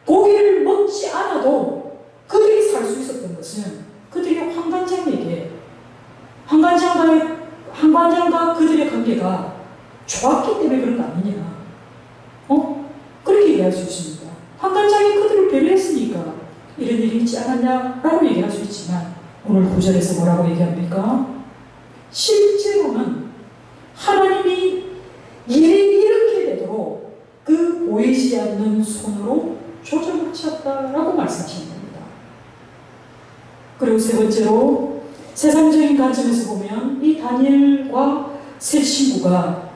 Speaker 1: 고기를 먹지 않아도 그들이 살 수 있었던 것은 그들이 황관장과 그들의 관계가 좋았기 때문에 그런 거 아니냐. 그렇게 얘기할 수 있습니다. 황관장이 그들을 배려했으니까 이런 일이 있지 않았냐라고 얘기할 수 있지만 오늘 9절에서 뭐라고 얘기합니까? 실제로는 하나님이 일이 이렇게 되도록 그 보이지 않는 손으로 조정하셨다라고 말씀하시는 겁니다. 그리고 세 번째로 세상적인 관점에서 보면 이 다니엘과 세 친구가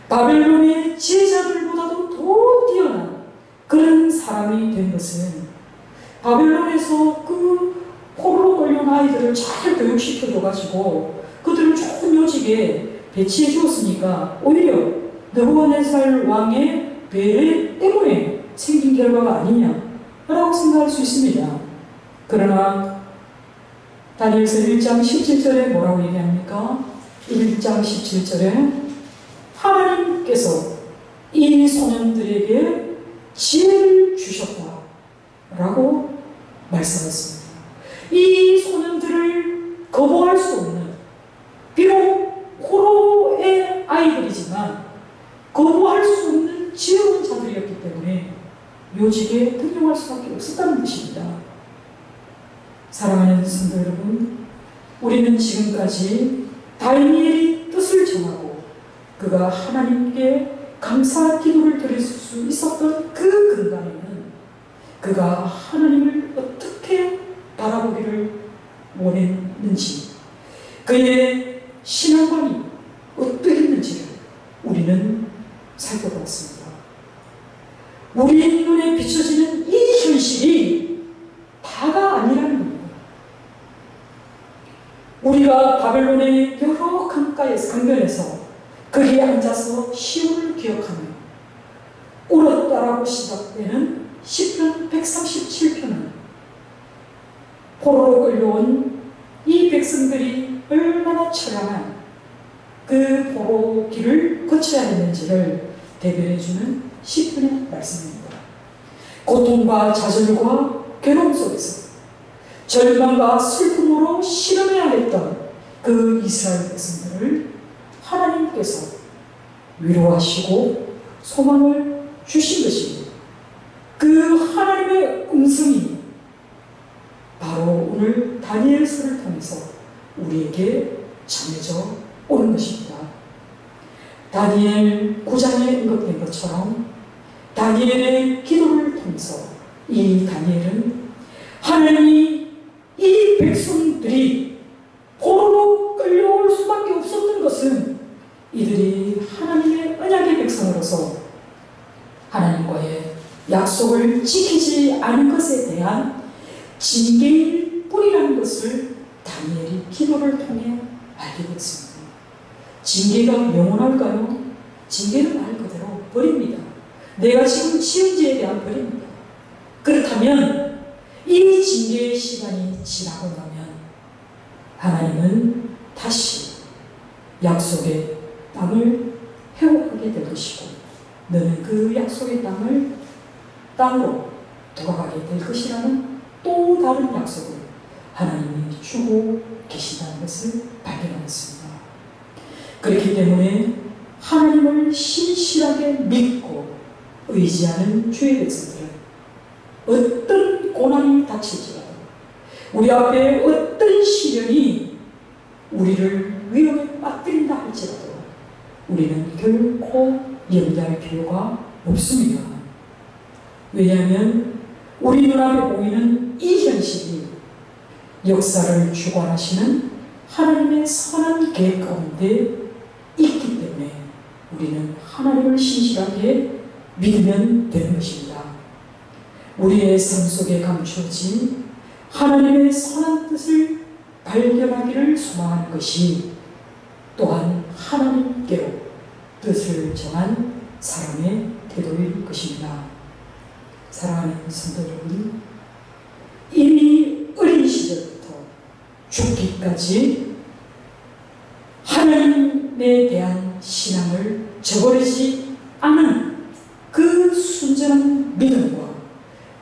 Speaker 1: 바벨론의 지혜자들보다도 더 뛰어난 그런 사람이 된 것은 바벨론에서 그 포로로 끌려온 아이들을 잘 교육시켜줘가지고 그들을 좋은 요직에 배치해 주었으니까 오히려 느부갓네살 왕의 배려 때문에 생긴 결과가 아니냐라고 생각할 수 있습니다. 그러나 다니엘서 1장 17절에 뭐라고 얘기합니까? 1장 17절에 하나님께서 이 소년들에게 지혜를 주셨다라고 말씀했습니다. 이 소년들을 거부할 수 없는, 비록 포로의 아이들이지만 거부할 수 없는 지혜로운 자들이었기 때문에 요직에 등용할 수밖에 없었다는 것입니다. 사랑하는 성도 여러분, 우리는 지금까지 다니엘이 뜻을 정하고 그가 하나님께 감사 기도를 드릴 수 있었던 그 근간에는 그가 하나님을 어떻게 바라보기를 원했는지, 그의 신앙관이 어떠했는지를 우리는 살펴보았습니다. 우리 눈에 비춰지는 이 현실이 다가 아니라는 겁니다. 우리가 바벨론의 여러 강변에서 거기에 앉아서 시온을 기억하며 울었다라고 시작되는 시편 137편은 포로로 끌려온 이 백성들이 얼마나 처량한 그 포로 길을 거쳐야 했는지를 대변해주는 시편의 말씀입니다. 고통과 좌절과 괴로움 속에서 절망과 슬픔으로 실험해야 했던 그 이스라엘 백성들을 하나님께서 위로하시고 소망을 주신 것입니다. 그 하나님의 음성이 바로 오늘 다니엘서를 통해서 우리에게 전해져 오는 것입니다. 다니엘 9장에 언급된 것처럼 다니엘의 기도를 통해서 이 다니엘은 하나님이 이 백성들이 포로로 끌려올 수밖에 없었던 것은 이들이 하나님의 언약의 백성으로서 하나님과의 약속을 지키지 않은 것에 대한 징계일 뿐이라는 것을 다니엘이 기도를 통해 알게 됐습니다. 징계가 영원할까요? 징계는 말 그대로 벌입니다. 내가 지금 지은 죄에 대한 벌입니다. 그렇다면 이 징계의 시간이 지나고 나면 하나님은 다시 약속의 땅을 회복하게 될 것이고 너는 그 약속의 땅으로 돌아가게 될 것이라는 또 다른 약속을 하나님이 주고 계시다는 것을 발견하였습니다. 그렇기 때문에 하나님을 신실하게 믿고 의지하는 주의 백성들은 어떤 고난이 닥칠지라도 우리 앞에 어떤 시련이 우리를 위험에 빠뜨린다 할지라도 우리는 결코 염려할 필요가 없습니다. 왜냐하면 우리 눈앞에 보이는 이 현실이 역사를 주관하시는 하나님의 선한 계획 가운데 있기 때문에 우리는 하나님을 신실하게 믿으면 되는 것입니다. 우리의 삶 속에 감추어진 하나님의 선한 뜻을 발견하기를 소망하는 것이 또한 하나님께로 뜻을 정한 사람의 태도일 것입니다. 사랑하는 성도 여러분, 이미 어린 시절부터 죽기까지 하나님에 대한 신앙을 저버리지 않은 그 순전한 믿음과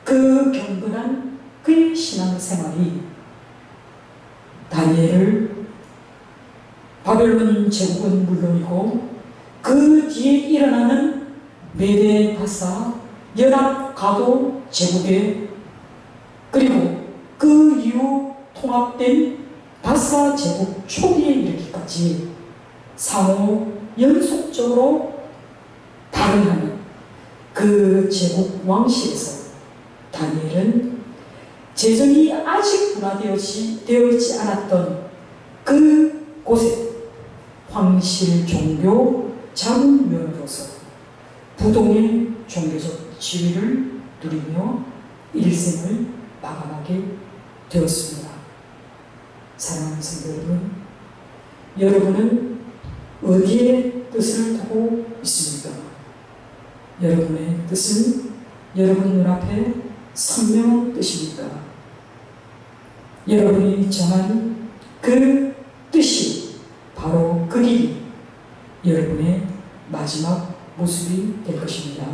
Speaker 1: 그 경건한 그의 신앙생활이 다니엘을 바벨론 제국은 물론이고 그 뒤에 일어나는 메대 바사 연합 가도 제국에 그리고 그 이후 통합된 바사 제국 초기에 이르기까지 상호 연속적으로 발행하는 그 제국 왕실에서 다니엘은 재정이 아직 분화되어 있지 않았던 그 곳에 황실 종교 자문위원으로서 부동의 종교적 지위를 누리며 일생을 마감하게 되었습니다. 사랑하는 성도 여러분, 여러분은 어디에 뜻을 두고 있습니까? 여러분의 뜻은 여러분 눈앞에 선명한 뜻입니까? 여러분이 정한 그 뜻이 바로 그 길이 여러분의 마지막 모습이 될 것입니다.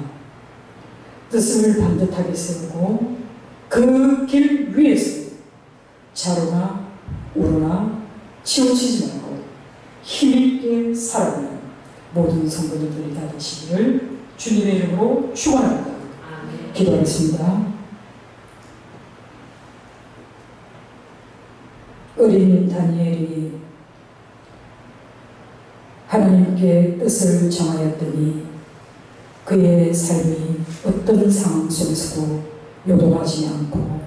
Speaker 1: 뜻을 반듯하게 세우고 그 길 위에서 좌로나 우로나 치우치지 말고 힘있게 살아가는 모든 성도들이 다 되시기를 주님의 이름으로 축원합니다. 기도하겠습니다. 어린 다니엘이 하나님께 뜻을 정하였더니 그의 삶이 어떤 상황 속에서도 요동하지 않고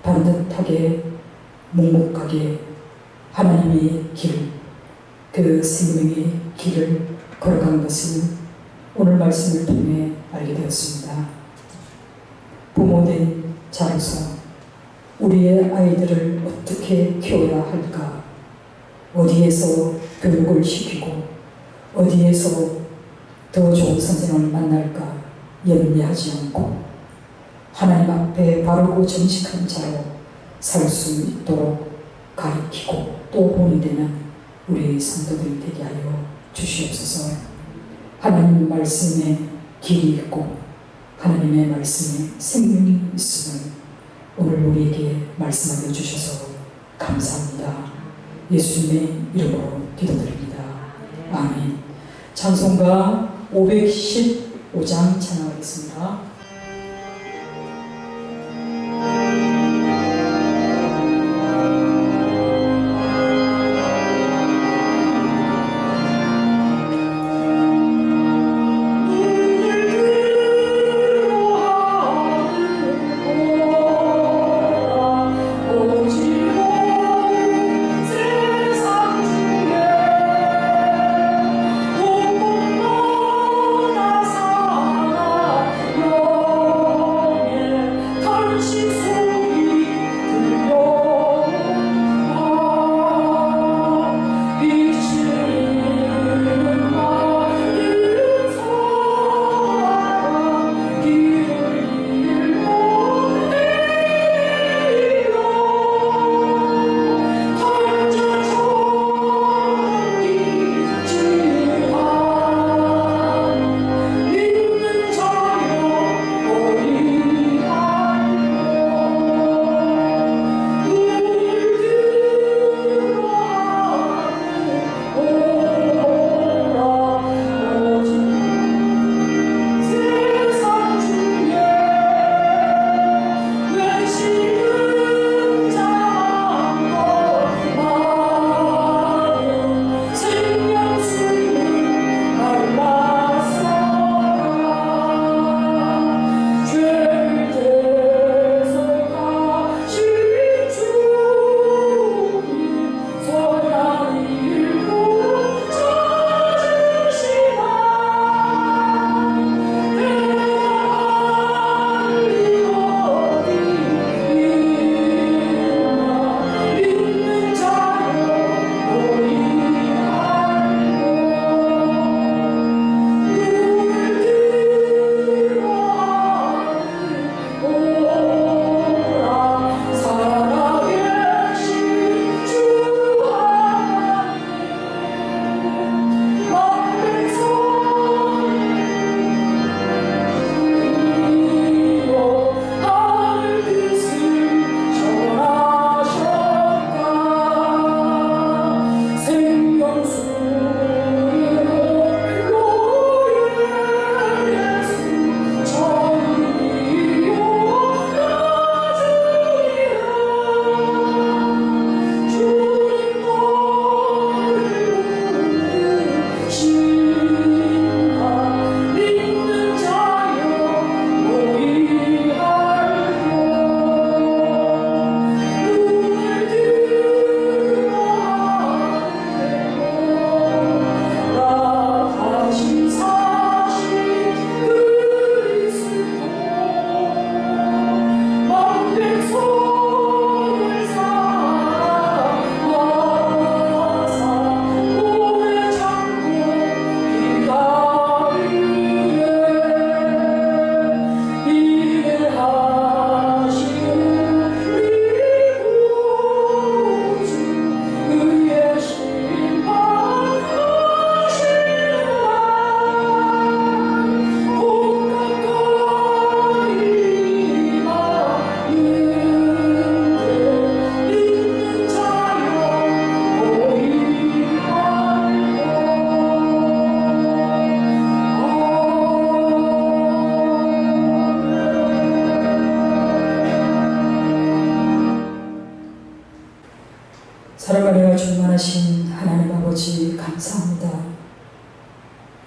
Speaker 1: 반듯하게 묵묵하게 하나님의 길, 그 생명의 길을 걸어간 것을 오늘 말씀을 통해 알게 되었습니다. 부모된 자로서 우리의 아이들을 어떻게 키워야 할까? 어디에서 교육을 시키고 어디에서 더 좋은 선생을 만날까 염려하지 않고 하나님 앞에 바르고 정직한 자로 살 수 있도록 가르치고 또 본이 되는 우리 성도들이 되게 하여 주시옵소서. 하나님 말씀에 길이 있고 하나님의 말씀에 생명이 있음을 오늘 우리에게 말씀하여 주셔서 감사합니다. 예수님의 이름으로 기도드립니다. 아멘. 찬송가 515장 찬양하겠습니다.
Speaker 3: 오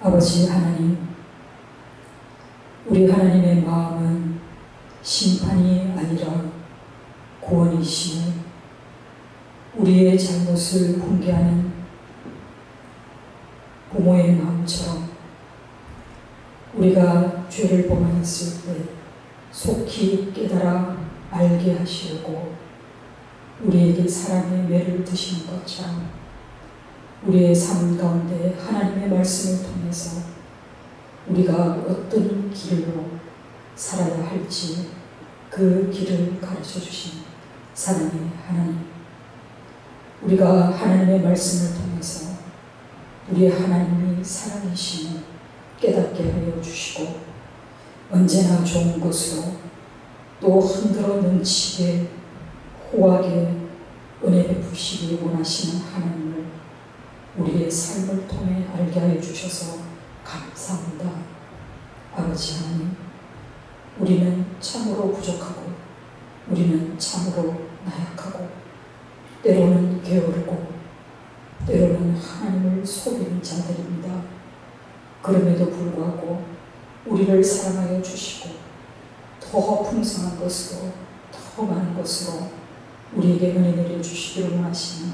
Speaker 1: 아버지 하나님, 우리 하나님의 마음은 심판이 아니라 구원이시며 우리의 잘못을 훈계하는 부모의 마음처럼 우리가 죄를 범하였을 때 속히 깨달아 알게 하시려고 우리에게 사랑의 매를 드시는 것처럼 우리의 삶 가운데 하나님의 말씀을 통해서 우리가 어떤 길로 살아야 할지 그 길을 가르쳐 주신 사랑의 하나님, 우리가 하나님의 말씀을 통해서 우리 하나님이 사랑이심을 깨닫게 하여 주시고 언제나 좋은 것으로 또 흔들어 넘치게 호하게 은혜 베푸시기 원하시는 하나님을 우리의 삶을 통해 알게 하여 주셔서 감사합니다. 아버지 하나님, 우리는 참으로 부족하고 우리는 참으로 나약하고 때로는 게으르고 때로는 하나님을 속이는 자들입니다. 그럼에도 불구하고 우리를 사랑하여 주시고 더 풍성한 것으로 더 많은 것으로 우리에게 은혜 내려주시기를 원하시는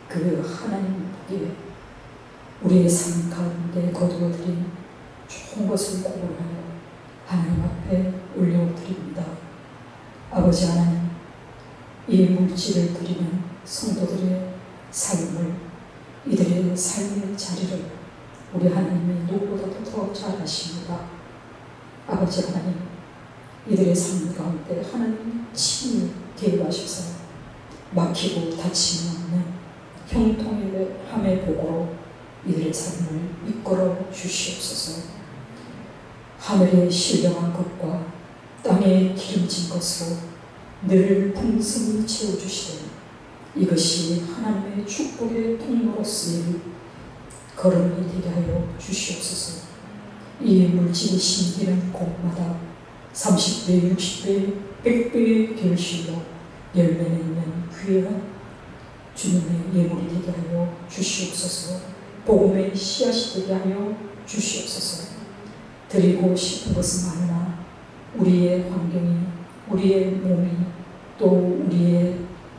Speaker 1: 그 하나님 덕에 우리의 삶 가운데 거두어드린 좋은 것을 고백하여 하나님 앞에 올려드립니다. 아버지 하나님, 이 물질을 드리는 성도들의 삶을, 이들의 삶의 자리를 우리 하나님이 누구보다도 더 잘 아십니다. 아버지 하나님, 이들의 삶 가운데 하나님 친히 개입하셔서 막히고 닫힘이 없는 형통함의 복으로 이들의 삶을 이끌어 주시옵소서. 하늘의 신령한 것과 땅에 기름진 것으로 늘 풍성히 채워주시되 이것이 하나님의 축복의 통로로서의 걸음이 되게 하여 주시옵소서. 이 물질이 심기는 곳마다 30배, 60배, 100배의 결실로 열매 맺는 귀한 주님의 예물이 되게 하여 주시옵소서. 복음의 씨앗이 되게 하여 주시옵소서. 드리고 싶은 것은 많으나 우리의 환경이, 우리의 몸이, 또 우리의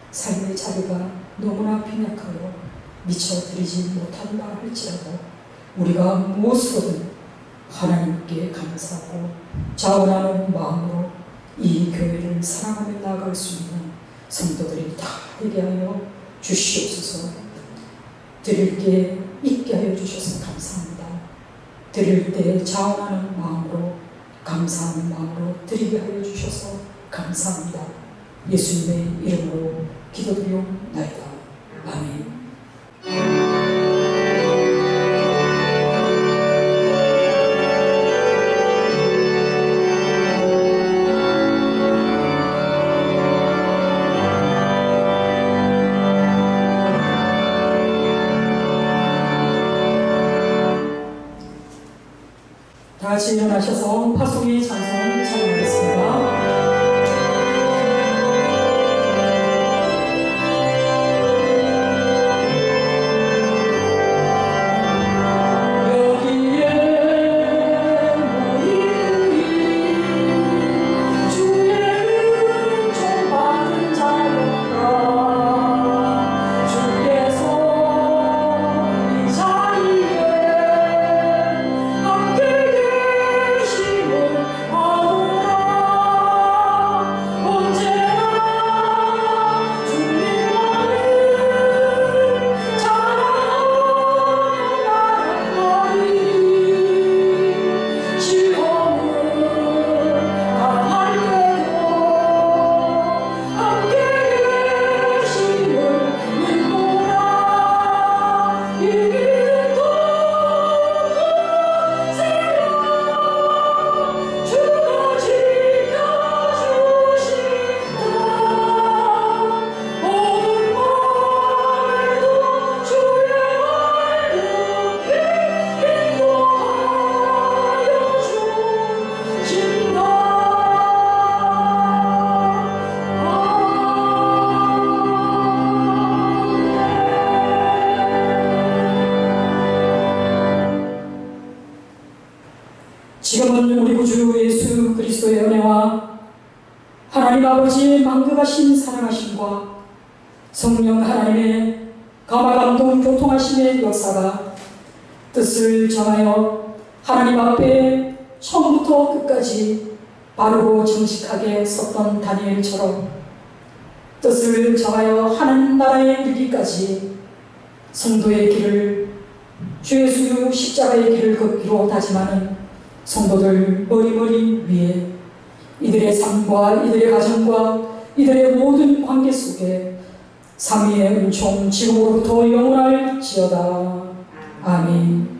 Speaker 1: 삶의 자리가 너무나 빈약하여 미처 드리지 못한다 할지라도 우리가 무엇으로든 하나님께 감사하고 자원하는 마음으로 이 교회를 사랑하며 나아갈 수 있는 성도들이 다 되게 하여 주시옵소서. 드릴 게 있게 하여 주셔서 감사합니다. 드릴 때 자원하는 마음으로, 감사하는 마음으로 드리게 하여 주셔서 감사합니다. 예수님의 이름으로 기도드리옵나이다. 아멘. 다 같이 일어나셔서 파송의 찬송 찬양하겠습니다.
Speaker 4: 함께 계심을 아노라.
Speaker 1: 지금은 우리 구주 예수 그리스도의 은혜와 하나님 아버지의 만극하신 사랑하심과 성령 하나님의 감화감동 교통하심의 역사가 뜻을 정하여 하나님 앞에 처음부터 끝까지 바르고 정직하게 섰던 다니엘처럼 뜻을 정하여 하나님 나라에 이르기까지 성도의 길을 주 예수 십자가의 길을 걷기로 다짐하는 성도들 머리머리 위에 이들의 삶과 이들의 가정과 이들의 모든 관계 속에 삼위의 은총 지금으로부터 영원할지어다. 아멘.